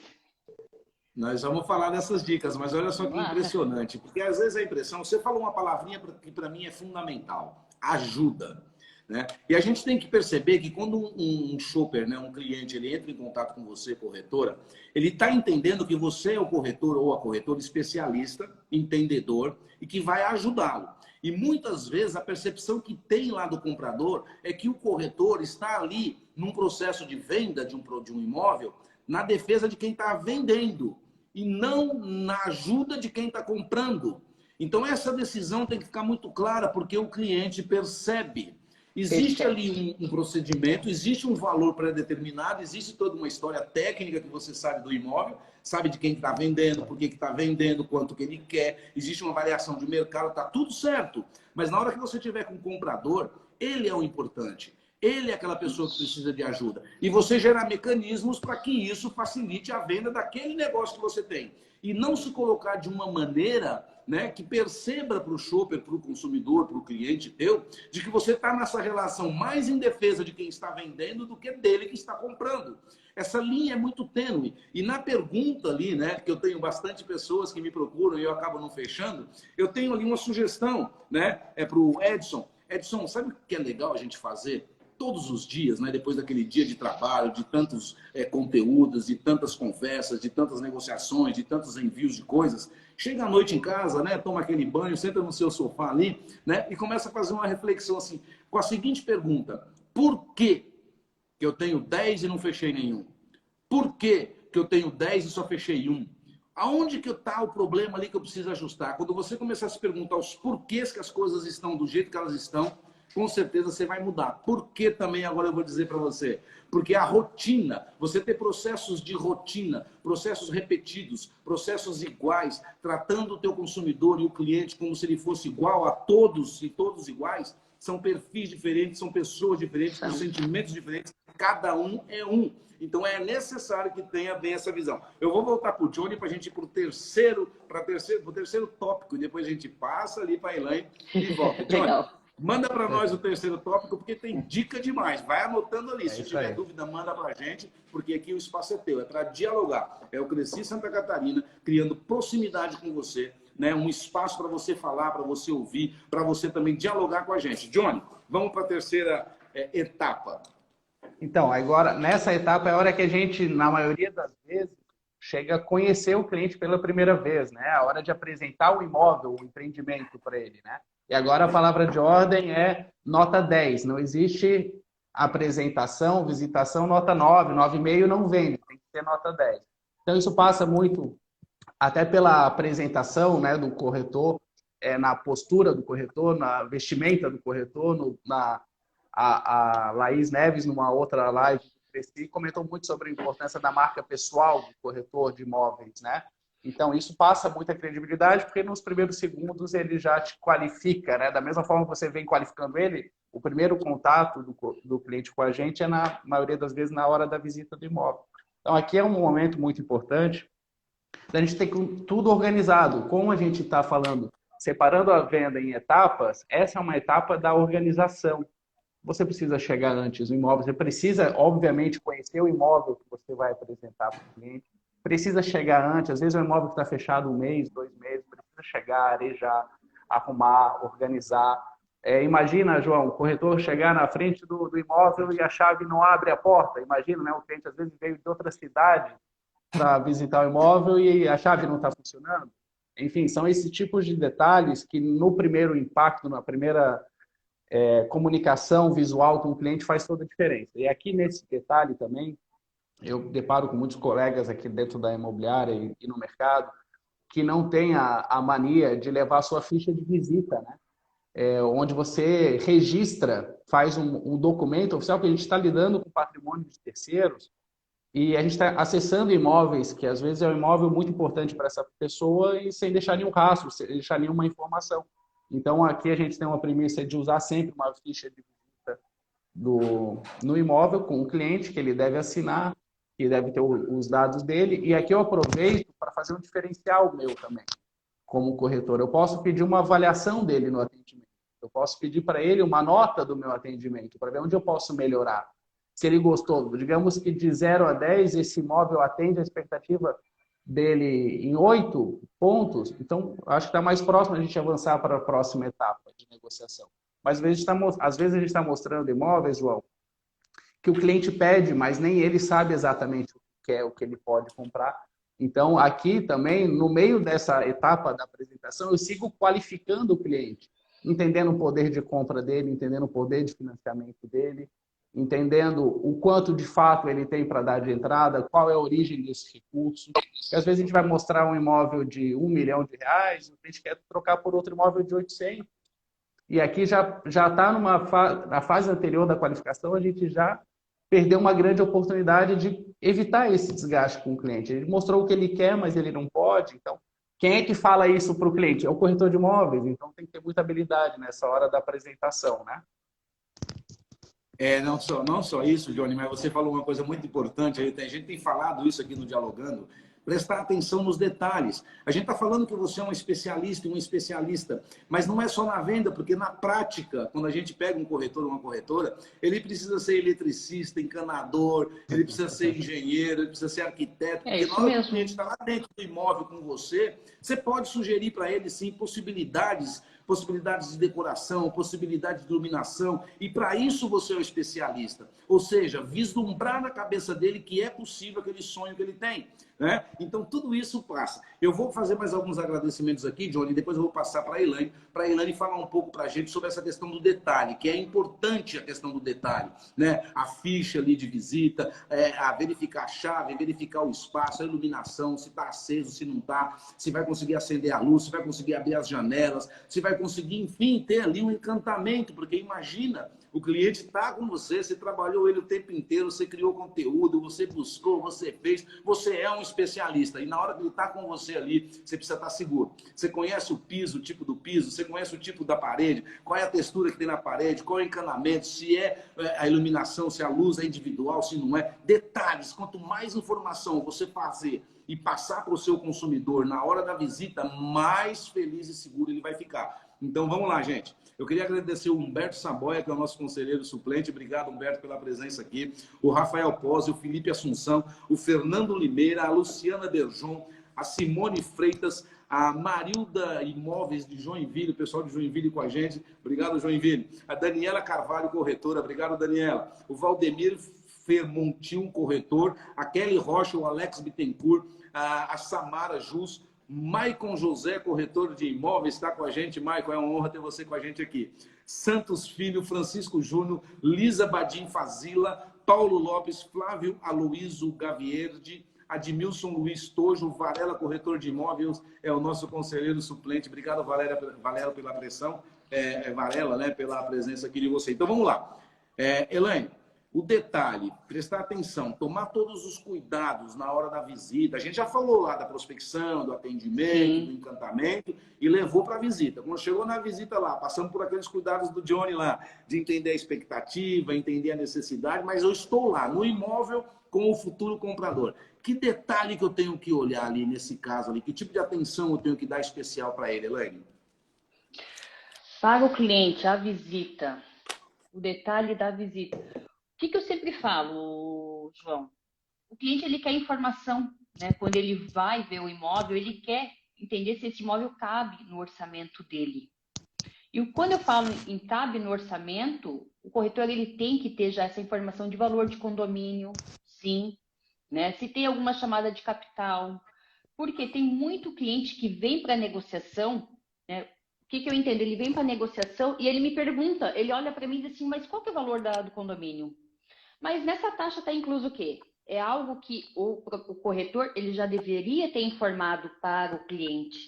Nós vamos falar dessas dicas, mas olha só que impressionante. Porque às vezes a impressão, você falou uma palavrinha que para mim é fundamental, ajuda. Né? E a gente tem que perceber que quando um shopper, né, um cliente, ele entra em contato com você, corretora, ele está entendendo que você é o corretor ou a corretora especialista, entendedor, e que vai ajudá-lo. E muitas vezes a percepção que tem lá do comprador é que o corretor está ali num processo de venda de um imóvel na defesa de quem está vendendo e não na ajuda de quem está comprando. Então essa decisão tem que ficar muito clara porque o cliente percebe. Existe ali um procedimento, existe um valor pré-determinado, existe toda uma história técnica que você sabe do imóvel, sabe de quem está vendendo, por que está vendendo, quanto que ele quer, existe uma variação de mercado, está tudo certo. Mas na hora que você tiver com o comprador, ele é o importante. Ele é aquela pessoa que precisa de ajuda. E você gerar mecanismos para que isso facilite a venda daquele negócio que você tem. E não se colocar de uma maneira, né, que perceba para o shopper, para o consumidor, para o cliente teu, de que você está nessa relação mais em defesa de quem está vendendo do que dele que está comprando. Essa linha é muito tênue. E na pergunta ali, né, que eu tenho bastante pessoas que me procuram e eu acabo não fechando, eu tenho ali uma sugestão, né, para o Edson. Edson, sabe o que é legal a gente fazer? Todos os dias, né, depois daquele dia de trabalho, de tantos conteúdos, de tantas conversas, de tantas negociações, de tantos envios de coisas, chega à noite em casa, né, toma aquele banho, senta no seu sofá ali, né, e começa a fazer uma reflexão assim, com a seguinte pergunta: por que eu tenho 10 e não fechei nenhum? Por que eu tenho 10 e só fechei um? Aonde que está o problema ali que eu preciso ajustar? Quando você começar a se perguntar os porquês que as coisas estão do jeito que elas estão, com certeza você vai mudar. Por que também agora eu vou dizer para você? Porque a rotina, você ter processos de rotina, processos repetidos, processos iguais, tratando o teu consumidor e o cliente como se ele fosse igual a todos e todos iguais, são perfis diferentes, são pessoas diferentes, com sentimentos diferentes, cada um é um. Então é necessário que tenha bem essa visão. Eu vou voltar para o Johnny para a gente ir para o terceiro tópico, e depois a gente passa ali para a Elaine e volta. Johnny, manda para nós o terceiro tópico, porque tem dica demais. Vai anotando ali. Se tiver dúvida, manda para a gente, porque aqui o espaço é teu. É para dialogar. Eu cresci em Santa Catarina, criando proximidade com você, né? Um espaço para você falar, para você ouvir, para você também dialogar com a gente. Johnny, vamos para a terceira etapa. Então, agora, nessa etapa é a hora que a gente, na maioria das vezes, chega a conhecer o cliente pela primeira vez, né? A hora de apresentar o imóvel, o empreendimento para ele, né? E agora a palavra de ordem é nota 10. Não existe apresentação, visitação, nota 9, 9,5 não vende, tem que ser nota 10. Então isso passa muito até pela apresentação, né, do corretor, na postura do corretor, na vestimenta do corretor, a Laís Neves, numa outra live que cresci, comentou muito sobre a importância da marca pessoal do corretor de imóveis, né? Então, isso passa muita credibilidade, porque nos primeiros segundos ele já te qualifica, né? Da mesma forma que você vem qualificando ele, o primeiro contato do cliente com a gente é, na maioria das vezes, na hora da visita do imóvel. Então, aqui é um momento muito importante da gente ter tudo organizado. Como a gente está falando, separando a venda em etapas, essa é uma etapa da organização. Você precisa chegar antes do imóvel, você precisa, obviamente, conhecer o imóvel que você vai apresentar para o cliente, precisa chegar antes, às vezes é um imóvel que está fechado 1 mês, 2 meses, precisa chegar, arejar, arrumar, organizar. Imagina, João, o corretor chegar na frente do imóvel e a chave não abre a porta. Imagina, né? O cliente às vezes veio de outra cidade para visitar o imóvel e a chave não está funcionando. Enfim, são esses tipos de detalhes que no primeiro impacto, na primeira comunicação visual com o cliente faz toda a diferença. E aqui nesse detalhe também, eu deparo com muitos colegas aqui dentro da imobiliária e no mercado que não tem a mania de levar a sua ficha de visita, né? Onde você registra, faz um documento oficial, que a gente está lidando com patrimônio de terceiros e a gente está acessando imóveis que às vezes é um imóvel muito importante para essa pessoa e sem deixar nenhum rastro, sem deixar nenhuma informação. Então, aqui a gente tem uma premissa de usar sempre uma ficha de visita no imóvel com o cliente, que ele deve assinar, que deve ter os dados dele. E aqui eu aproveito para fazer um diferencial meu também, como corretor. Eu posso pedir uma avaliação dele no atendimento. Eu posso pedir para ele uma nota do meu atendimento, para ver onde eu posso melhorar. Se ele gostou, digamos que de 0 a 10, esse imóvel atende a expectativa dele em 8 pontos, então acho que está mais próximo a gente avançar para a próxima etapa de negociação. Mas às vezes a gente está mostrando imóveis, João, que o cliente pede, mas nem ele sabe exatamente o que é, o que ele pode comprar. Então, aqui também, no meio dessa etapa da apresentação, eu sigo qualificando o cliente, entendendo o poder de compra dele, entendendo o poder de financiamento dele, entendendo o quanto de fato ele tem para dar de entrada, qual é a origem desse recurso. Porque às vezes a gente vai mostrar um imóvel de R$1 milhão, o cliente quer trocar por outro imóvel de 800. E aqui já está na fase anterior da qualificação, a gente já perdeu uma grande oportunidade de evitar esse desgaste com o cliente. Ele mostrou o que ele quer, mas ele não pode. Então, quem é que fala isso para o cliente? É o corretor de imóveis. Então, tem que ter muita habilidade nessa hora da apresentação, né? Não só isso, Johnny, mas você falou uma coisa muito importante. A gente tem falado isso aqui no Dialogando. Prestar atenção nos detalhes. A gente está falando que você é um especialista e um especialista, mas não é só na venda, porque na prática, quando a gente pega um corretor ou uma corretora, ele precisa ser eletricista, encanador, ele precisa ser engenheiro, ele precisa ser arquiteto. É Porque isso na hora que o mesmo. cliente está lá dentro do imóvel com você, você pode sugerir para ele, sim, possibilidades de decoração, possibilidades de iluminação, e para isso você é o especialista. Ou seja, vislumbrar na cabeça dele que é possível aquele sonho que ele tem. Né? Então, tudo isso passa. Eu vou fazer mais alguns agradecimentos aqui, Johnny, e depois eu vou passar para a Elaine falar um pouco para a gente sobre essa questão do detalhe, que é importante a questão do detalhe. Né? A ficha ali de visita, a verificar a chave, verificar o espaço, a iluminação, se está aceso, se não está, se vai conseguir acender a luz, se vai conseguir abrir as janelas, se vai conseguir, enfim, ter ali um encantamento, porque imagina, o cliente está com você, você trabalhou ele o tempo inteiro, você criou conteúdo, você buscou, você fez, você é um especialista. E na hora que ele está com você ali, você precisa estar seguro. Você conhece o piso, o tipo do piso, você conhece o tipo da parede, qual é a textura que tem na parede, qual é o encanamento, se é a iluminação, se a luz é individual, se não é. Detalhes, quanto mais informação você fazer e passar para o seu consumidor na hora da visita, mais feliz e seguro ele vai ficar. Então, vamos lá, gente. Eu queria agradecer o Humberto Saboia, que é o nosso conselheiro suplente. Obrigado, Humberto, pela presença aqui. O Rafael Pozzi, o Felipe Assunção, o Fernando Limeira, a Luciana Berjon, a Simone Freitas, a Marilda Imóveis de Joinville, o pessoal de Joinville com a gente. Obrigado, Joinville. A Daniela Carvalho, corretora. Obrigado, Daniela. O Valdemir Fermontil, corretor. A Kelly Rocha, o Alex Bittencourt, a Samara Jus, Maicon José, corretor de imóveis, está com a gente. Maicon, é uma honra ter você com a gente aqui. Santos Filho, Francisco Júnior, Lisa Badim Fazila, Paulo Lopes, Flávio Aloísio Gavierde, Admilson Luiz Tojo, Varela, corretor de imóveis, é o nosso conselheiro suplente. Obrigado, Varela, pela pressão. Varela, né, pela presença aqui de você. Então, vamos lá. Elaine, o detalhe, prestar atenção, tomar todos os cuidados na hora da visita. A gente já falou lá da prospecção, do atendimento, do encantamento e levou para a visita. Quando chegou na visita lá, passamos por aqueles cuidados do Johnny lá, de entender a expectativa, entender a necessidade, mas eu estou lá no imóvel com o futuro comprador. Que detalhe que eu tenho que olhar ali nesse caso ali? Que tipo de atenção eu tenho que dar especial para ele, Elaine? Para o cliente, a visita, o detalhe da visita. O que eu sempre falo, João? O cliente ele quer informação, né? Quando ele vai ver o imóvel, ele quer entender se esse imóvel cabe no orçamento dele. E quando eu falo em cabe no orçamento, o corretor ele tem que ter já essa informação de valor de condomínio, sim, né? Se tem alguma chamada de capital, porque tem muito cliente que vem para negociação, né? O que eu entendo? Ele vem para negociação e ele me pergunta, ele olha para mim e diz assim, mas qual que é o valor do condomínio? Mas nessa taxa está incluso o quê? É algo que o corretor ele já deveria ter informado para o cliente,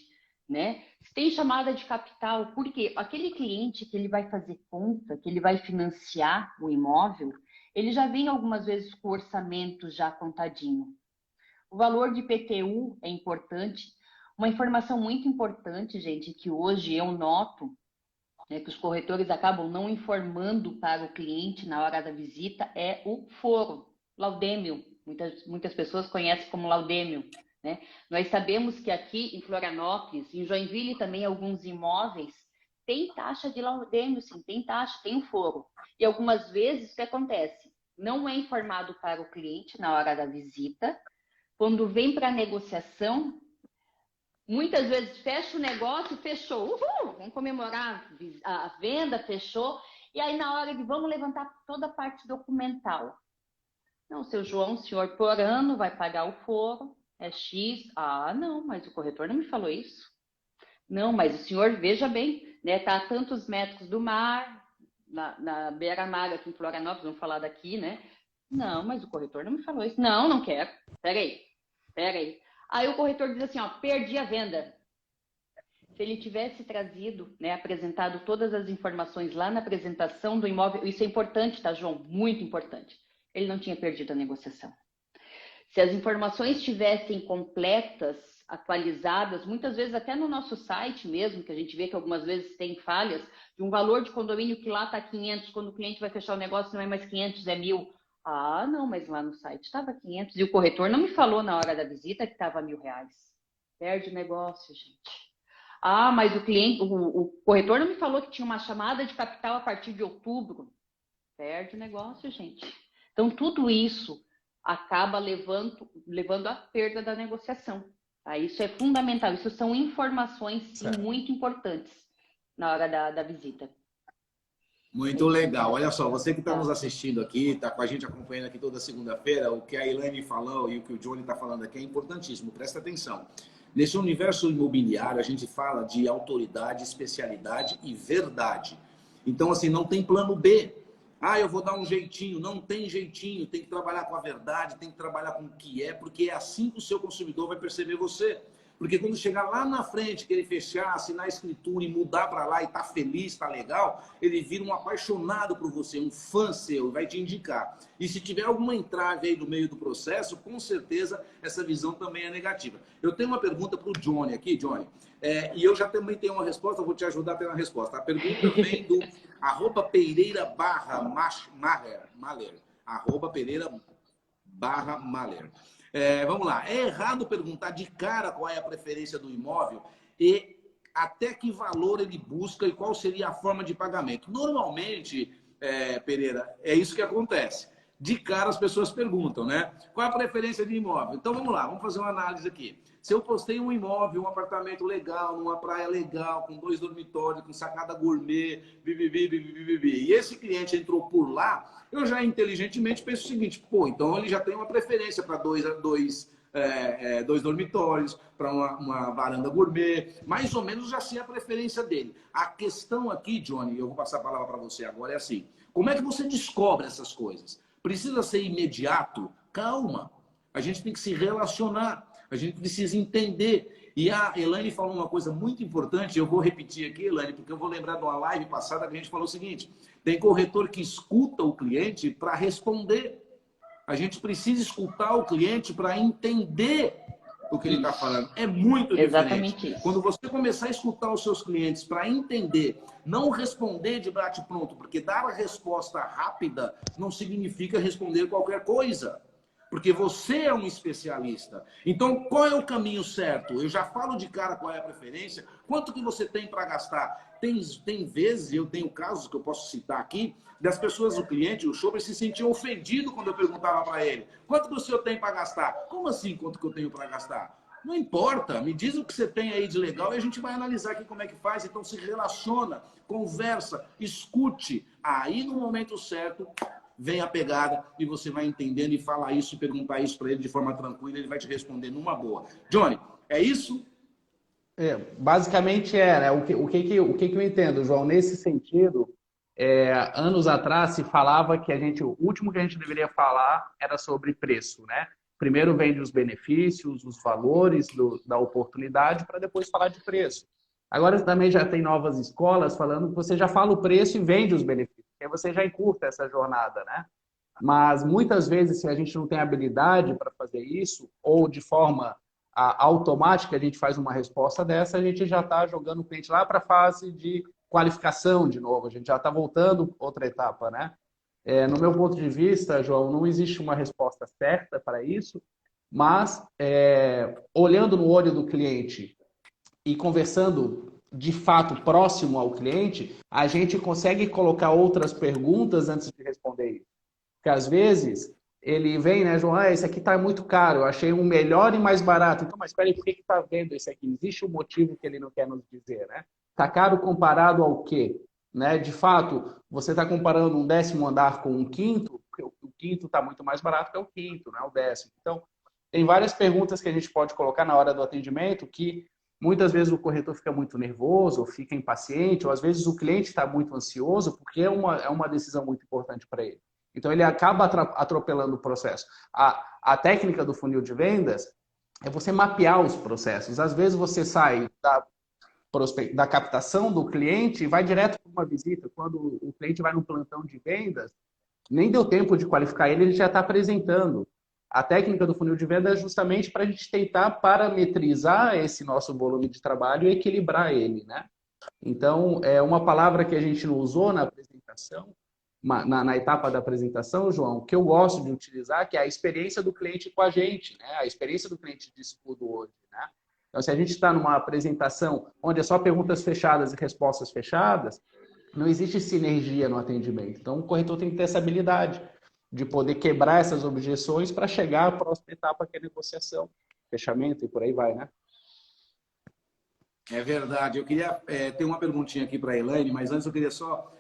né? Se tem chamada de capital, porque aquele cliente que ele vai fazer conta, que ele vai financiar o imóvel, ele já vem algumas vezes com o orçamento já contadinho. O valor de IPTU é importante. Uma informação muito importante, gente, que hoje eu noto, que os corretores acabam não informando para o cliente na hora da visita, é o foro, laudêmio. Muitas pessoas conhecem como laudêmio. Né? Nós sabemos que aqui em Florianópolis, em Joinville também alguns imóveis, tem taxa de laudêmio, sim, tem taxa, tem o foro. E algumas vezes o que acontece? Não é informado para o cliente na hora da visita. Quando vem para a negociação, muitas vezes fecha o negócio, fechou, uhul, vamos comemorar a venda, fechou, e aí na hora de vamos levantar toda a parte documental. Não, seu João, o senhor por ano vai pagar o foro, é X. Ah, não, mas o corretor não me falou isso. Não, mas o senhor, veja bem, né, tá a tantos metros do mar, na beira-mar aqui em Florianópolis, vamos falar daqui, né? Não, mas o corretor não me falou isso. Não, não quero. Peraí. Aí o corretor diz assim, ó, perdi a venda. Se ele tivesse trazido, né, apresentado todas as informações lá na apresentação do imóvel, isso é importante, tá, João? Muito importante. Ele não tinha perdido a negociação. Se as informações estivessem completas, atualizadas, muitas vezes até no nosso site mesmo, que a gente vê que algumas vezes tem falhas, de um valor de condomínio que lá está 500, quando o cliente vai fechar o negócio não é mais 500, é 1.000. Ah, não, mas lá no site estava 500 e o corretor não me falou na hora da visita que estava R$1.000. Perde o negócio, gente. Ah, mas o corretor não me falou que tinha uma chamada de capital a partir de outubro. Perde o negócio, gente. Então, tudo isso acaba levando à perda da negociação. Tá? Isso é fundamental. Isso são informações, sim, muito importantes na hora da visita. Muito legal. Olha só, você que está nos assistindo aqui, está com a gente acompanhando aqui toda segunda-feira, o que a Elaine falou e o que o Johnny está falando aqui é importantíssimo. Presta atenção. Nesse universo imobiliário, a gente fala de autoridade, especialidade e verdade. Então, assim, não tem plano B. Ah, eu vou dar um jeitinho. Não tem jeitinho. Tem que trabalhar com a verdade, tem que trabalhar com o que é, porque é assim que o seu consumidor vai perceber você. Porque quando chegar lá na frente, que ele fechar, assinar a escritura e mudar para lá e tá feliz, tá legal, ele vira um apaixonado por você, um fã seu, vai te indicar. E se tiver alguma entrave aí no meio do processo, com certeza essa visão também é negativa. Eu tenho uma pergunta para o Johnny aqui, Johnny, e eu já também tenho uma resposta, vou te ajudar a ter uma resposta. A pergunta vem do @Pereira_Maler, @Pereira_Maler. Vamos lá. É errado perguntar de cara qual é a preferência do imóvel e até que valor ele busca e qual seria a forma de pagamento. Normalmente, Pereira, é isso que acontece. De cara as pessoas perguntam, né? Qual é a preferência de imóvel? Então vamos lá, vamos fazer uma análise aqui. Se eu postei um imóvel, um apartamento legal, numa praia legal, com 2 dormitórios, com sacada gourmet, e esse cliente entrou por lá, eu já inteligentemente penso o seguinte, pô, então ele já tem uma preferência para dois dormitórios, para uma varanda gourmet, mais ou menos já sei a preferência dele. A questão aqui, Johnny, eu vou passar a palavra para você agora, é assim, como é que você descobre essas coisas? Precisa ser imediato? Calma, a gente tem que se relacionar. A gente precisa entender. E a Elaine falou uma coisa muito importante, eu vou repetir aqui, Elaine, porque eu vou lembrar de uma live passada que a gente falou o seguinte, tem corretor que escuta o cliente para responder. A gente precisa escutar o cliente para entender o que ele está falando. É muito Exatamente diferente. isso. Quando você começar a escutar os seus clientes para entender, não responder de bate-pronto, porque dar a resposta rápida não significa responder qualquer coisa. Porque você é um especialista. Então, qual é o caminho certo? Eu já falo de cara qual é a preferência. Quanto que você tem para gastar? Tem vezes, eu tenho casos que eu posso citar aqui, das pessoas, o cliente, o shopper, se sentiam ofendido quando eu perguntava para ele. Quanto que o senhor tem para gastar? Como assim, quanto que eu tenho para gastar? Não importa, me diz o que você tem aí de legal e a gente vai analisar aqui como é que faz. Então, se relaciona, conversa, escute. Aí, no momento certo, vem a pegada e você vai entendendo e falar isso e perguntar isso para ele de forma tranquila, ele vai te responder numa boa. Johnny, é isso? Basicamente né? O que eu entendo, João, nesse sentido, anos atrás se falava que o último que a gente deveria falar era sobre preço, né? Primeiro vende os benefícios, os valores da oportunidade para depois falar de preço. Agora também já tem novas escolas falando que você já fala o preço e vende os benefícios, porque você já encurta essa jornada, né? Mas muitas vezes, se a gente não tem habilidade para fazer isso, ou de forma automática a gente faz uma resposta dessa, a gente já está jogando o cliente lá para a fase de qualificação de novo, a gente já está voltando outra etapa, né? No meu ponto de vista, João, não existe uma resposta certa para isso, mas olhando no olho do cliente e conversando de fato próximo ao cliente, a gente consegue colocar outras perguntas antes de responder isso. Porque às vezes ele vem, né, João, esse aqui está muito caro, eu achei um melhor e mais barato. Então, mas espera aí, por que está vendo esse aqui? Existe um motivo que ele não quer nos dizer, né? Está caro comparado ao quê? Né? De fato, você está comparando um 10º andar com um quinto, porque o quinto está muito mais barato que o quinto, né? O 10º. Então, tem várias perguntas que a gente pode colocar na hora do atendimento que muitas vezes o corretor fica muito nervoso, ou fica impaciente, ou às vezes o cliente está muito ansioso, porque é uma decisão muito importante para ele. Então, ele acaba atropelando o processo. A técnica do funil de vendas é você mapear os processos. Às vezes, você sai da captação do cliente, vai direto para uma visita. Quando o cliente vai no plantão de vendas, nem deu tempo de qualificar ele, ele já está apresentando. A técnica do funil de venda é justamente para a gente tentar parametrizar esse nosso volume de trabalho e equilibrar ele, né? Então, é uma palavra que a gente não usou na apresentação, na etapa da apresentação, João, que eu gosto de utilizar, que é a experiência do cliente com a gente, né? A experiência do cliente disso tudo hoje, né? Então, se a gente está numa apresentação onde é só perguntas fechadas e respostas fechadas, não existe sinergia no atendimento. Então, o corretor tem que ter essa habilidade de poder quebrar essas objeções para chegar à próxima etapa, que é a negociação, fechamento e por aí vai, né? É verdade. Eu queria ter uma perguntinha aqui para a Elaine, mas antes eu queria só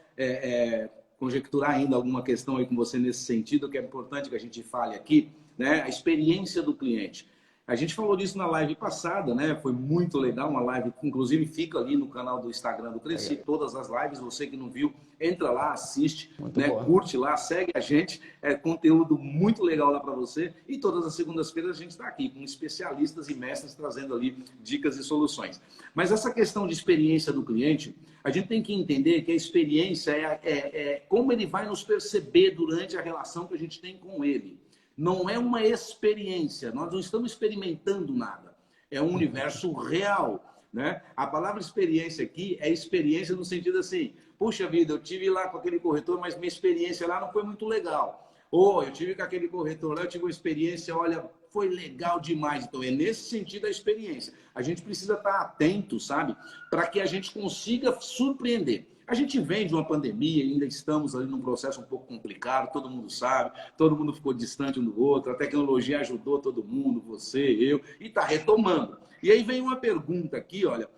conjecturar ainda alguma questão aí com você nesse sentido, que é importante que a gente fale aqui, né? A experiência do cliente. A gente falou disso na live passada, né? Foi muito legal, uma live que inclusive fica ali no canal do Instagram do Cresci, todas as lives, você que não viu, entra lá, assiste, né? Curte lá, segue a gente, é conteúdo muito legal lá para você, e todas as segundas-feiras a gente está aqui com especialistas e mestres trazendo ali dicas e soluções. Mas essa questão de experiência do cliente, a gente tem que entender que a experiência é como ele vai nos perceber durante a relação que a gente tem com ele. Não é uma experiência, nós não estamos experimentando nada. É um universo real, né? A palavra experiência aqui é experiência no sentido assim, puxa vida, eu tive lá com aquele corretor, mas minha experiência lá não foi muito legal. Ou eu tive com aquele corretor lá, eu tive uma experiência, olha, foi legal demais. Então é nesse sentido a experiência. A gente precisa estar atento, sabe? Para que a gente consiga surpreender. A gente vem de uma pandemia, ainda estamos ali num processo um pouco complicado, todo mundo sabe, todo mundo ficou distante um do outro, a tecnologia ajudou todo mundo, você, eu, e está retomando. E aí vem uma pergunta aqui, olha,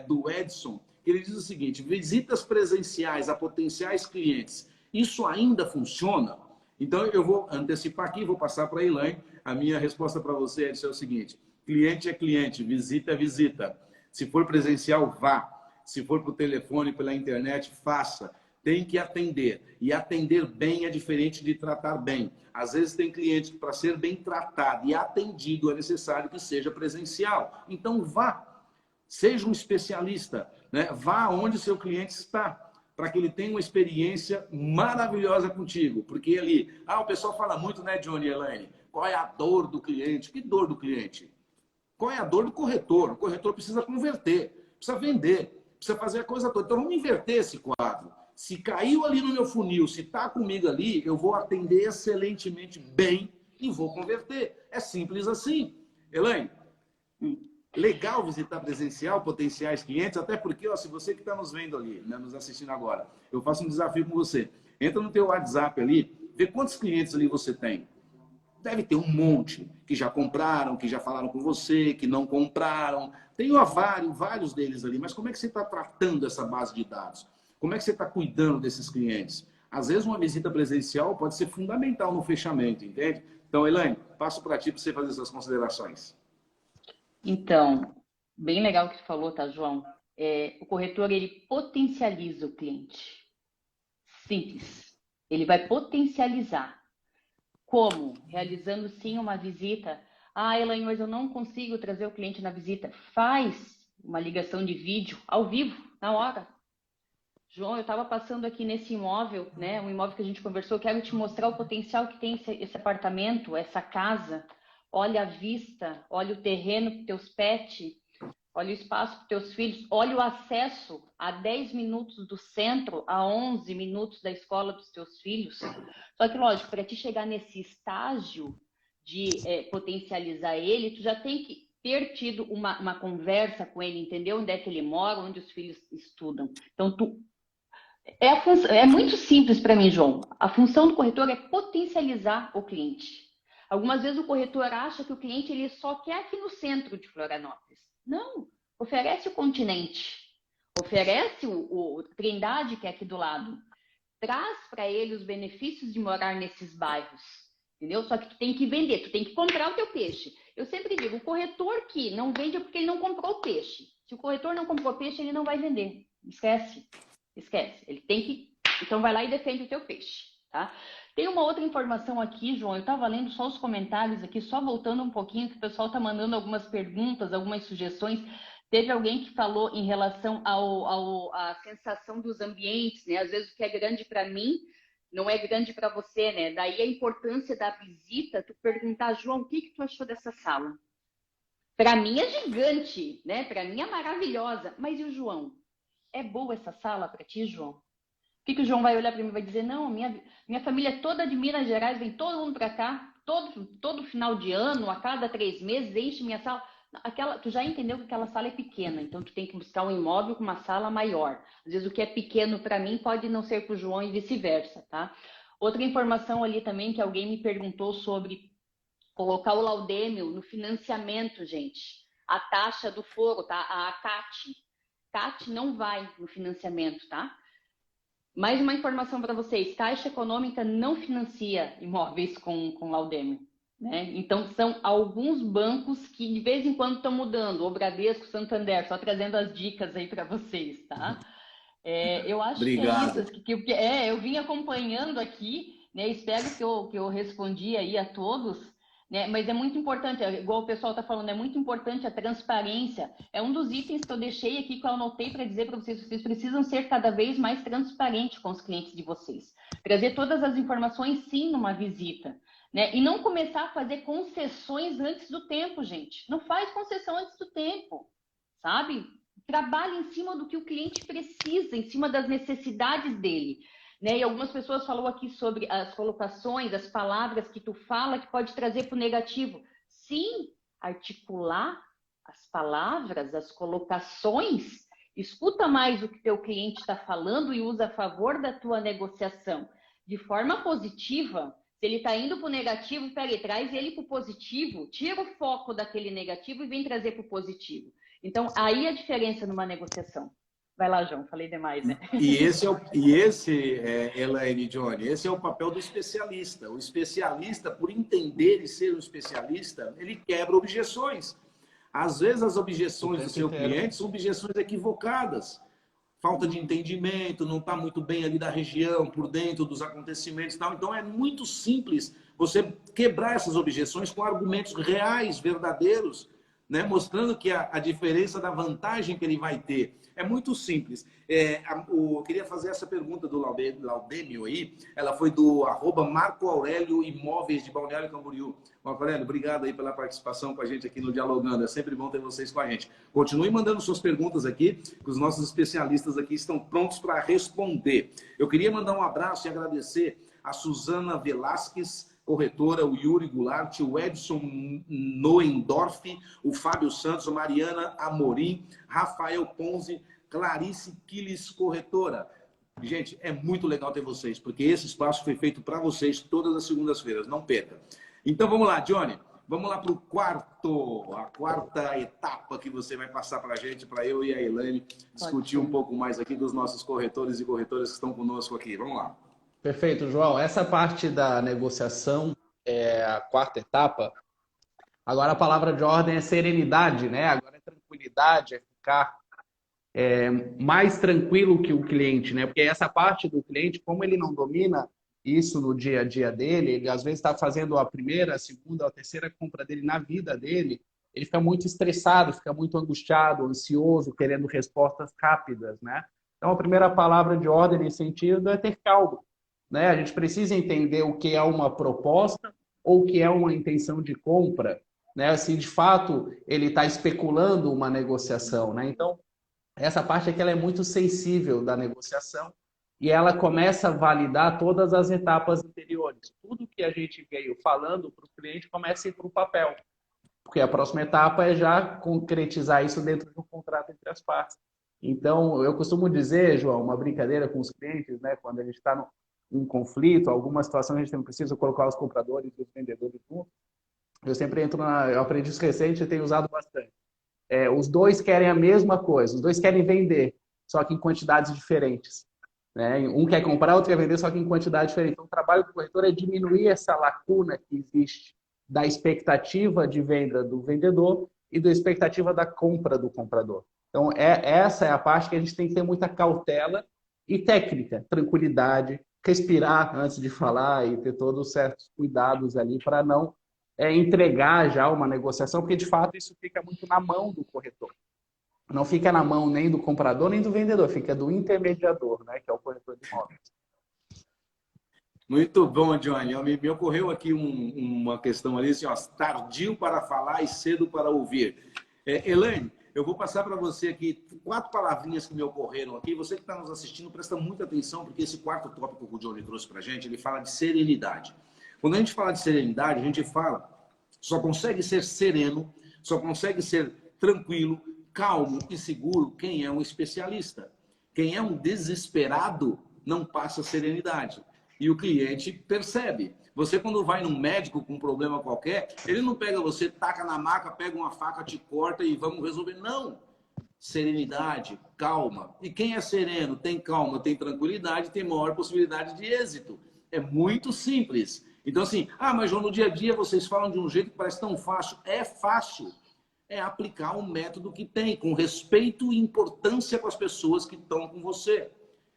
do Edson, que ele diz o seguinte, visitas presenciais a potenciais clientes, isso ainda funciona? Então eu vou antecipar aqui, vou passar para a Elaine, a minha resposta para você, Edson, é o seguinte, cliente é cliente, visita é visita, se for presencial, vá. Se for por telefone, pela internet, faça. Tem que atender. E atender bem é diferente de tratar bem. Às vezes tem cliente que para ser bem tratado e atendido é necessário que seja presencial. Então vá. Seja um especialista, né? Vá onde o seu cliente está, para que ele tenha uma experiência maravilhosa contigo. Porque ali, o pessoal fala muito, né, Johnny e Elaine? Qual é a dor do cliente? Que dor do cliente? Qual é a dor do corretor? O corretor precisa converter, precisa vender. Precisa fazer a coisa toda. Então, vamos inverter esse quadro. Se caiu ali no meu funil, se está comigo ali, eu vou atender excelentemente bem e vou converter. É simples assim. Elaine, legal visitar presencial potenciais clientes, até porque, ó, se você que está nos vendo ali, né, nos assistindo agora, eu faço um desafio com você. Entra no teu WhatsApp ali, vê quantos clientes ali você tem. Deve ter um monte que já compraram, que já falaram com você, que não compraram. Tem vários deles ali. Mas como é que você está tratando essa base de dados? Como é que você está cuidando desses clientes? Às vezes uma visita presencial pode ser fundamental no fechamento, entende? Então, Elaine, passo para ti para você fazer essas considerações. Então, bem legal o que tu falou, tá, João? O corretor, ele potencializa o cliente. Simples. Ele vai potencializar. Como? Realizando sim uma visita. Elaine, mas eu não consigo trazer o cliente na visita. Faz uma ligação de vídeo ao vivo, na hora. João, eu estava passando aqui nesse imóvel, né? Um imóvel que a gente conversou. Eu quero te mostrar o potencial que tem esse apartamento, essa casa. Olha a vista, olha o terreno para teus pets, olha o espaço para teus filhos, olha o acesso a 10 minutos do centro, a 11 minutos da escola dos teus filhos. Só que, lógico, para te chegar nesse estágio de potencializar ele, tu já tem que ter tido uma conversa com ele, entender onde é que ele mora, onde os filhos estudam. Então, é muito simples para mim, João. A função do corretor é potencializar o cliente. Algumas vezes o corretor acha que o cliente ele só quer aqui no centro de Florianópolis. Não, oferece o continente, oferece o Trindade, que é aqui do lado. Traz para ele os benefícios de morar nesses bairros, entendeu? Só que tu tem que vender, tu tem que comprar o teu peixe. Eu sempre digo, o corretor que não vende é porque ele não comprou o peixe. Se o corretor não comprou peixe, ele não vai vender. Esquece. Ele tem que... Então vai lá e defende o teu peixe, tá? Tem uma outra informação aqui, João, eu estava lendo só os comentários aqui, só voltando um pouquinho, que o pessoal está mandando algumas perguntas, algumas sugestões. Teve alguém que falou em relação à sensação dos ambientes, né? Às vezes o que é grande para mim não é grande para você, né? Daí a importância da visita, tu perguntar, João, o que que tu achou dessa sala? Para mim é gigante, né? Para mim é maravilhosa. Mas e o João? É boa essa sala para ti, João? O que que o João vai olhar para mim e vai dizer? Não, minha família é toda de Minas Gerais, vem todo mundo para cá, todo final de ano, a cada 3 meses, enche minha sala. Tu já entendeu que aquela sala é pequena, então tu tem que buscar um imóvel com uma sala maior. Às vezes o que é pequeno para mim pode não ser para o João e vice-versa, tá? Outra informação ali também que alguém me perguntou sobre colocar o laudêmio no financiamento, gente. A taxa do foro, tá? A CAT. CAT não vai no financiamento, tá? Mais uma informação para vocês. Caixa Econômica não financia imóveis com laudêmio. Né? Então, são alguns bancos que de vez em quando estão mudando. O Bradesco, Santander, só trazendo as dicas aí para vocês, tá? Eu acho Obrigado. que é isso. Eu vim acompanhando aqui, né? Espero que eu respondi aí a todos, né? Mas é muito importante, igual o pessoal está falando, é muito importante a transparência. É um dos itens que eu deixei aqui, que eu anotei para dizer para vocês, vocês precisam ser cada vez mais transparentes com os clientes de vocês. Trazer todas as informações, sim, numa visita. Né? E não começar a fazer concessões antes do tempo, gente. Não faz concessão antes do tempo, sabe? Trabalhe em cima do que o cliente precisa, em cima das necessidades dele. Né? E algumas pessoas falaram aqui sobre as colocações, as palavras que tu fala que pode trazer para o negativo. Sim, articular as palavras, as colocações, escuta mais o que teu cliente está falando e usa a favor da tua negociação. De forma positiva. Se ele está indo para o negativo, peraí, traz ele para o positivo, tira o foco daquele negativo e vem trazer para o positivo. Então, aí a diferença numa negociação. Vai lá, João, falei demais, né? Elaine e Johnny, esse é o papel do especialista. O especialista, por entender e ser um especialista, ele quebra objeções. Às vezes as objeções do seu cliente são objeções equivocadas. Falta de entendimento, não está muito bem ali da região, por dentro dos acontecimentos e tal. Então é muito simples você quebrar essas objeções com argumentos reais, verdadeiros, né? Mostrando que a diferença da vantagem que ele vai ter. É muito simples. Eu queria fazer essa pergunta do Laudêmio aí. Ela foi do @Marco Aurélio Imóveis de Balneário Camboriú. Marco Aurélio, obrigado aí pela participação com a gente aqui no Dialogando. É sempre bom ter vocês com a gente. Continue mandando suas perguntas aqui, que os nossos especialistas aqui estão prontos para responder. Eu queria mandar um abraço e agradecer a Suzana Velasquez, corretora, o Yuri Goulart, o Edson Noendorf, o Fábio Santos, a Mariana Amorim, Rafael Ponzi, Clarice Quiles, corretora. Gente, é muito legal ter vocês, porque esse espaço foi feito para vocês todas as segundas-feiras, não perca. Então vamos lá, Johnny, vamos lá para a quarta etapa que você vai passar para a gente, para eu e a Elaine discutir um pouco mais aqui dos nossos corretores e corretoras que estão conosco aqui. Vamos lá. Perfeito, João. Essa parte da negociação é a quarta etapa. Agora a palavra de ordem é serenidade, né? Agora é tranquilidade, é ficar mais tranquilo que o cliente, né? Porque essa parte do cliente, como ele não domina isso no dia a dia dele, ele às vezes está fazendo a primeira, a segunda, a terceira compra dele na vida dele, ele fica muito estressado, fica muito angustiado, ansioso, querendo respostas rápidas, né? Então a primeira palavra de ordem nesse sentido é ter calma. Né? A gente precisa entender o que é uma proposta ou o que é uma intenção de compra, né? Se de fato ele está especulando uma negociação, né? Então, essa parte aqui ela é muito sensível da negociação e ela começa a validar todas as etapas anteriores. Tudo que a gente veio falando para o cliente começa a ir para o papel, porque a próxima etapa é já concretizar isso dentro de um contrato entre as partes. Então, eu costumo dizer, João, uma brincadeira com os clientes, né? Quando a gente está um conflito, alguma situação a gente não precisa colocar os compradores e os vendedores juntos. Eu sempre entro eu aprendi isso recente e tenho usado bastante. Os dois querem a mesma coisa, os dois querem vender, só que em quantidades diferentes. Né? Um quer comprar, outro quer vender, só que em quantidade diferente. Então, o trabalho do corretor é diminuir essa lacuna que existe da expectativa de venda do vendedor e da expectativa da compra do comprador. Então, essa é a parte que a gente tem que ter muita cautela e técnica, tranquilidade, respirar antes de falar e ter todos os certos cuidados ali para não entregar já uma negociação, porque de fato isso fica muito na mão do corretor. não fica na mão nem do comprador nem do vendedor, fica do intermediador, né, que é o corretor de imóveis. Muito bom, Johnny. Me ocorreu aqui uma questão ali, assim, ó, tardio para falar e cedo para ouvir. Elaine, eu vou passar para você aqui 4 palavrinhas que me ocorreram aqui. Você que está nos assistindo, presta muita atenção, porque esse quarto tópico que o Johnny trouxe para a gente, ele fala de serenidade. Quando a gente fala de serenidade, a gente fala, só consegue ser sereno, só consegue ser tranquilo, calmo e seguro quem é um especialista. Quem é um desesperado não passa serenidade. E o cliente percebe. Você, quando vai num médico com um problema qualquer, ele não pega você, taca na maca, pega uma faca, te corta e vamos resolver. Não. Serenidade, calma. E quem é sereno, tem calma, tem tranquilidade, tem maior possibilidade de êxito. É muito simples. Então, assim, mas João, no dia a dia vocês falam de um jeito que parece tão fácil. É fácil. É aplicar um método que tem, com respeito e importância com as pessoas que estão com você.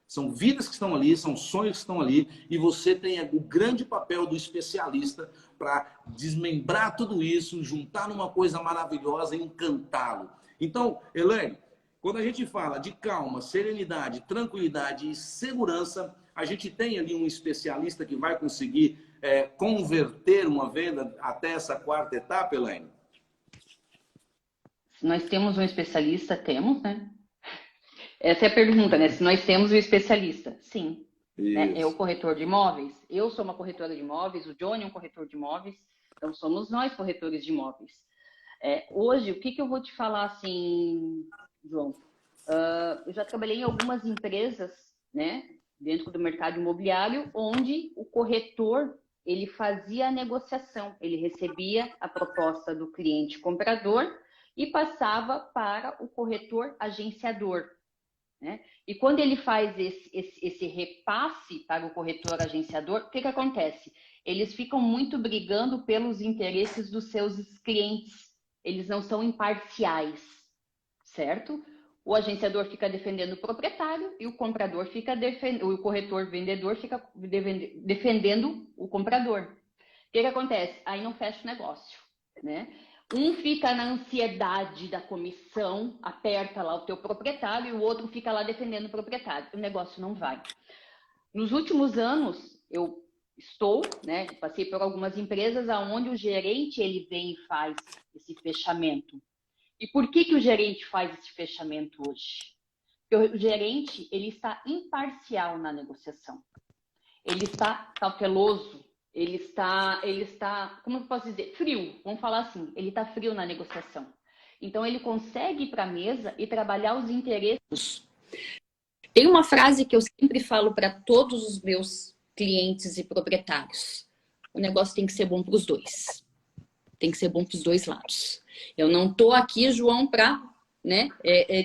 São vidas que estão ali, são sonhos que estão ali, e você tem o grande papel do especialista para desmembrar tudo isso, juntar numa coisa maravilhosa e encantá-lo. Então, Elaine, quando a gente fala de calma, serenidade, tranquilidade e segurança, a gente tem ali um especialista que vai conseguir converter uma venda até essa 4ª etapa, Elaine? Nós temos um especialista, temos, né? Essa é a pergunta, né? Se nós temos um especialista. Sim. Né? É o corretor de imóveis. Eu sou uma corretora de imóveis, o Johnny é um corretor de imóveis, então somos nós corretores de imóveis. Hoje, o que eu vou te falar assim, João? Eu já trabalhei em algumas empresas, né, dentro do mercado imobiliário, onde o corretor, ele fazia a negociação, ele recebia a proposta do cliente comprador e passava para o corretor agenciador. Né? E quando ele faz esse repasse para o corretor agenciador, o que acontece? Eles ficam muito brigando pelos interesses dos seus clientes. Eles não são imparciais, certo? O agenciador fica defendendo o proprietário e o comprador fica o corretor vendedor fica defendendo o comprador. O que acontece? Aí não fecha o negócio, né? Um fica na ansiedade da comissão, aperta lá o teu proprietário, e o outro fica lá defendendo o proprietário. O negócio não vai. Nos últimos anos, eu né, passei por algumas empresas onde o gerente ele vem e faz esse fechamento. E por que o gerente faz esse fechamento hoje? Porque o gerente ele está imparcial na negociação. Ele está cauteloso. Ele está, como eu posso dizer, frio. Vamos falar assim, ele está frio na negociação. Então, ele consegue ir para a mesa e trabalhar os interesses. Tem uma frase que eu sempre falo para todos os meus clientes e proprietários. O negócio tem que ser bom para os dois. Tem que ser bom para os dois lados. Eu não estou aqui, João, para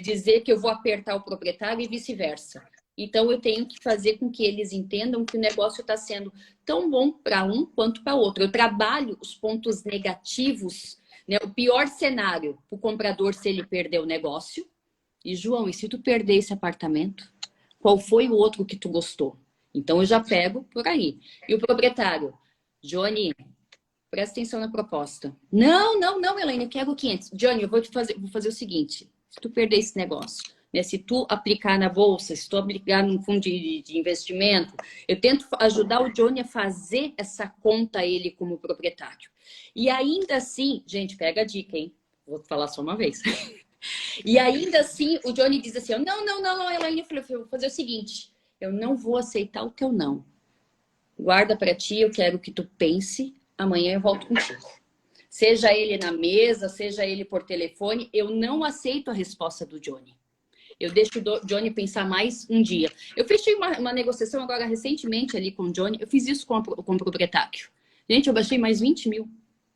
dizer que eu vou apertar o proprietário e vice-versa. Então, eu tenho que fazer com que eles entendam que o negócio está sendo tão bom para um quanto para outro. Eu trabalho os pontos negativos, né? O pior cenário para o comprador se ele perder o negócio. E, João, e se tu perder esse apartamento? Qual foi o outro que tu gostou? Então, eu já pego por aí. E o proprietário, Johnny, presta atenção na proposta. Não, Elaine, eu quero 500. Johnny, eu vou fazer o seguinte. Se tu perder esse negócio... Né? Se tu aplicar na bolsa, se tu aplicar num fundo de investimento, eu tento ajudar o Johnny a fazer essa conta ele como proprietário. E ainda assim, gente, pega a dica, hein? Vou falar só uma vez. E ainda assim, o Johnny diz assim, não, Elaine, eu vou fazer o seguinte, eu não vou aceitar o teu não. Guarda para ti, eu quero que tu pense, amanhã eu volto contigo. Seja ele na mesa, seja ele por telefone, eu não aceito a resposta do Johnny. Eu deixo o Johnny pensar mais um dia. Eu fechei uma negociação agora recentemente ali com o Johnny. Eu fiz isso com o proprietário. Gente, eu baixei mais 20 mil.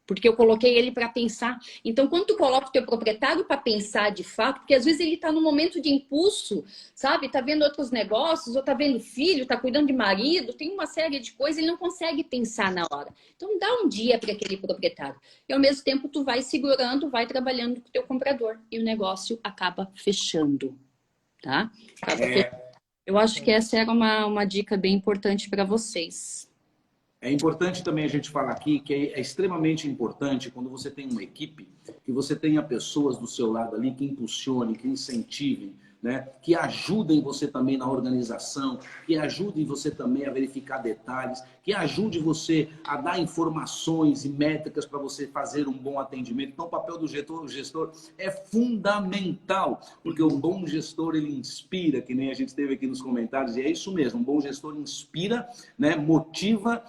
Porque eu coloquei ele para pensar. Então, quando tu coloca o teu proprietário para pensar de fato, porque às vezes ele está num momento de impulso, sabe? Está vendo outros negócios, ou está vendo filho, está cuidando de marido, tem uma série de coisas, ele não consegue pensar na hora. Então, dá um dia para aquele proprietário. E ao mesmo tempo, tu vai segurando, vai trabalhando com o teu comprador. E o negócio acaba fechando. Tá? Eu acho que essa era uma dica bem importante para vocês. É importante também a gente falar aqui que é extremamente importante quando você tem uma equipe, que você tenha pessoas do seu lado ali que impulsionem, que incentivem, né? Que ajudem você também na organização, que ajudem você também a verificar detalhes, que ajude você a dar informações e métricas para você fazer um bom atendimento. Então, o papel do gestor é fundamental, porque o bom gestor, ele inspira, que nem a gente teve aqui nos comentários, e é isso mesmo, um bom gestor inspira, né? Motiva,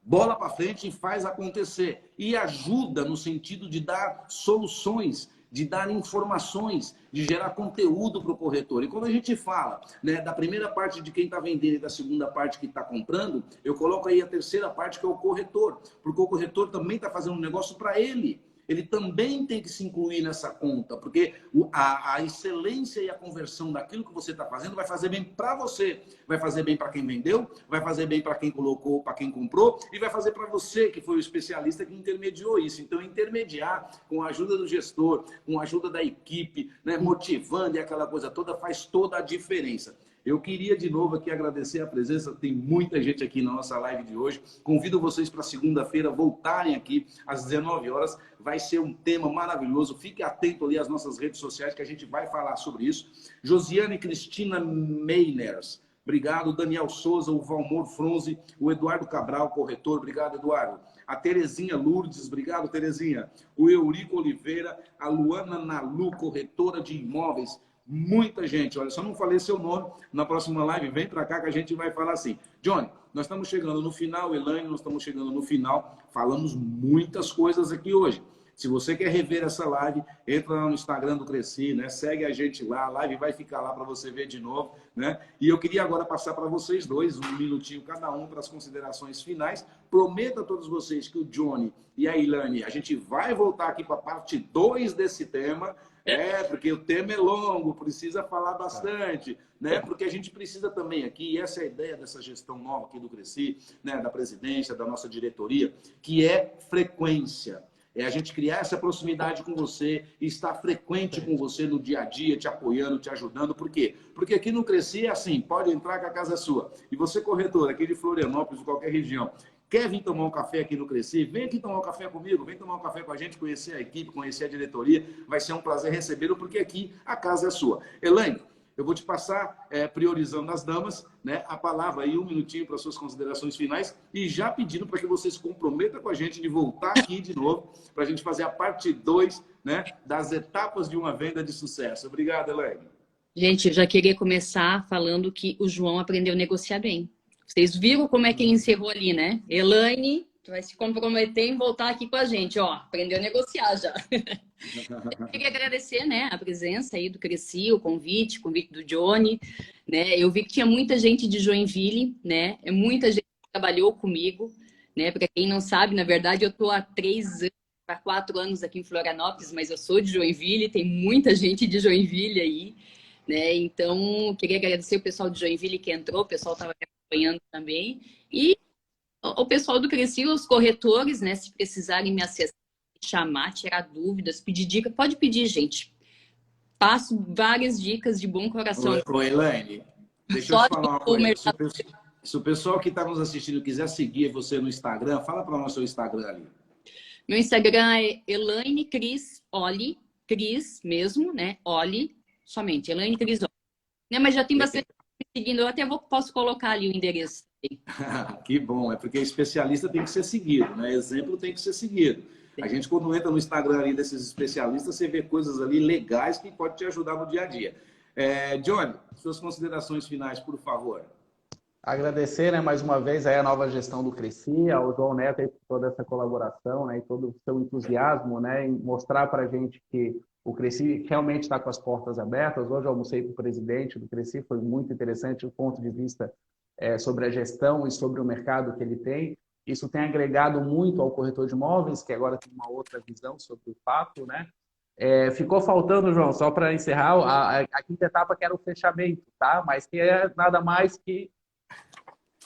bola para frente e faz acontecer. E ajuda no sentido de dar soluções, de dar informações, de gerar conteúdo para o corretor. E quando a gente fala, né, da primeira parte de quem está vendendo e da segunda parte que está comprando, eu coloco aí a terceira parte, que é o corretor. Porque o corretor também está fazendo um negócio para ele. Ele também tem que se incluir nessa conta, porque a excelência e a conversão daquilo que você está fazendo vai fazer bem para você, vai fazer bem para quem vendeu, vai fazer bem para quem colocou, para quem comprou, e vai fazer para você, que foi o especialista que intermediou isso. Então, intermediar com a ajuda do gestor, com a ajuda da equipe, né, motivando e aquela coisa toda, faz toda a diferença. Eu queria de novo aqui agradecer a presença, tem muita gente aqui na nossa live de hoje. Convido vocês para segunda-feira voltarem aqui às 19 horas. Vai ser um tema maravilhoso. Fique atento ali às nossas redes sociais que a gente vai falar sobre isso. Josiane Cristina Meiners, obrigado. Daniel Souza, o Valmor Fronze, o Eduardo Cabral, corretor, obrigado, Eduardo. A Terezinha Lourdes, obrigado, Terezinha. O Eurico Oliveira, a Luana Nalu, corretora de imóveis. Muita gente, olha, só não falei seu nome, na próxima live vem para cá que a gente vai falar assim. Johnny, nós estamos chegando no final, Elaine, nós estamos chegando no final, falamos muitas coisas aqui hoje. Se você quer rever essa live, entra lá no Instagram do Cresci, né? Segue a gente lá, a live vai ficar lá para você ver de novo, né? E eu queria agora passar para vocês dois, um minutinho cada um para as considerações finais. Prometo a todos vocês que o Johnny e a Elaine, a gente vai voltar aqui para a parte 2 desse tema. Porque o tema é longo, precisa falar bastante, né? Porque a gente precisa também aqui, e essa é a ideia dessa gestão nova aqui do Cresci, né? Da presidência, da nossa diretoria, que é frequência. É a gente criar essa proximidade com você e estar frequente com você no dia a dia, te apoiando, te ajudando. Por quê? Porque aqui no Cresci é assim, pode entrar que a casa é sua. E você, corretor, aqui de Florianópolis, de qualquer região, quer vir tomar um café aqui no Cresci? Vem aqui tomar um café comigo, vem tomar um café com a gente, conhecer a equipe, conhecer a diretoria. Vai ser um prazer recebê-lo, porque aqui a casa é sua. Elaine, eu vou te passar, priorizando as damas, né, a palavra aí, um minutinho para suas considerações finais, e já pedindo para que você se comprometa com a gente de voltar aqui de novo, para a gente fazer a parte 2, né, das etapas de uma venda de sucesso. Obrigado, Elaine. Gente, eu já queria começar falando que o João aprendeu a negociar bem. Vocês viram como é que ele encerrou ali, né? Elaine vai se comprometer em voltar aqui com a gente, ó. Aprendeu a negociar já. Eu queria agradecer, né, a presença aí do Cresci, o convite do Johnny, né? Eu vi que tinha muita gente de Joinville, né? Muita gente que trabalhou comigo, né? Para quem não sabe, na verdade, eu tô há 3 anos, para 4 anos aqui em Florianópolis, mas eu sou de Joinville, tem muita gente de Joinville aí, né? Então, queria agradecer o pessoal de Joinville que entrou, o pessoal estava acompanhando também. E o pessoal do Cresci, os corretores, né? Se precisarem me acessar, chamar, tirar dúvidas, pedir dica, pode pedir, gente. Passo várias dicas de bom coração. Ô, Elaine, deixa eu te falar uma coisa. Se o pessoal que está nos assistindo quiser seguir você no Instagram, fala para nós seu Instagram ali. Meu Instagram é Elaine Cris Oli, Cris mesmo, né? Oli, somente, Elaine Cris Oli. Né? Mas já tem bastante me seguindo, eu até posso colocar ali o endereço. Que bom, é porque especialista tem que ser seguido, né? Exemplo tem que ser seguido. A gente, quando entra no Instagram ali desses especialistas, você vê coisas ali legais que podem te ajudar no dia a dia. Johnny, suas considerações finais, por favor. Agradecer, né, mais uma vez aí a nova gestão do Cresci, ao João Neto aí por toda essa colaboração, né, e todo o seu entusiasmo, né, em mostrar para a gente que o Cresci realmente está com as portas abertas. Hoje eu almocei com o presidente do Cresci, foi muito interessante o ponto de vista sobre a gestão e sobre o mercado que ele tem. Isso tem agregado muito ao corretor de imóveis, que agora tem uma outra visão sobre o fato, né? Ficou faltando, João, só para encerrar, a quinta etapa que era o fechamento, tá? Mas que é nada mais que...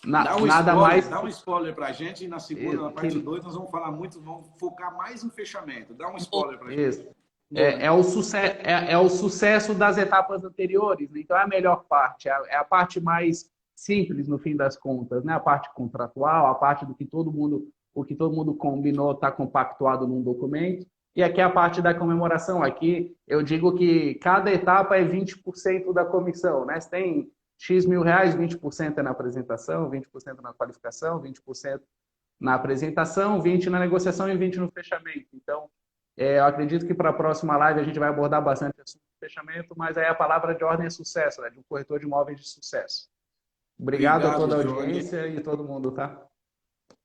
Dá um spoiler para a gente, e na segunda, na parte 2, nós vamos falar muito, vamos focar mais em fechamento. Dá um spoiler para a gente. É o sucesso das etapas anteriores, né? Então é a melhor parte, é a parte mais simples no fim das contas, né? A parte contratual, a parte do que todo mundo, o que todo mundo combinou está compactuado num documento. E aqui a parte da comemoração. Aqui eu digo que cada etapa é 20% da comissão, né? Se tem X mil reais, 20% é na apresentação, 20% na qualificação, 20% na apresentação, 20% na negociação e 20% no fechamento. Então, eu acredito que para a próxima live a gente vai abordar bastante assunto de fechamento, mas aí a palavra de ordem é sucesso, né? De um corretor de imóveis de sucesso. Obrigado a toda a audiência e todo mundo, tá?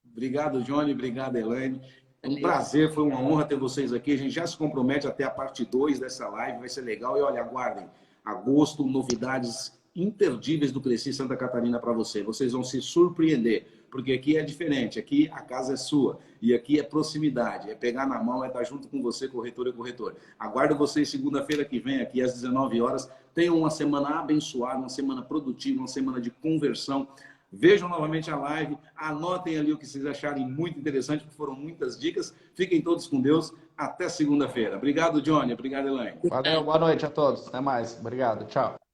Obrigado, Johnny. Obrigado, Elaine. É um Valeu. prazer, foi uma honra ter vocês aqui. A gente já se compromete até a parte 2 dessa live, vai ser legal. E olha, aguardem. Agosto, novidades imperdíveis do Cresci Santa Catarina para você. Vocês vão se surpreender, porque aqui é diferente. Aqui a casa é sua. E aqui é proximidade. É pegar na mão, é estar junto com você, corretor e corretor. Aguardo vocês segunda-feira que vem, aqui às 19 horas. Tenham uma semana abençoada, uma semana produtiva, uma semana de conversão. Vejam novamente a live, anotem ali o que vocês acharem muito interessante, porque foram muitas dicas. Fiquem todos com Deus. Até segunda-feira. Obrigado, Johnny. Obrigado, Elaine. Valeu, boa noite a todos. Até mais. Obrigado. Tchau.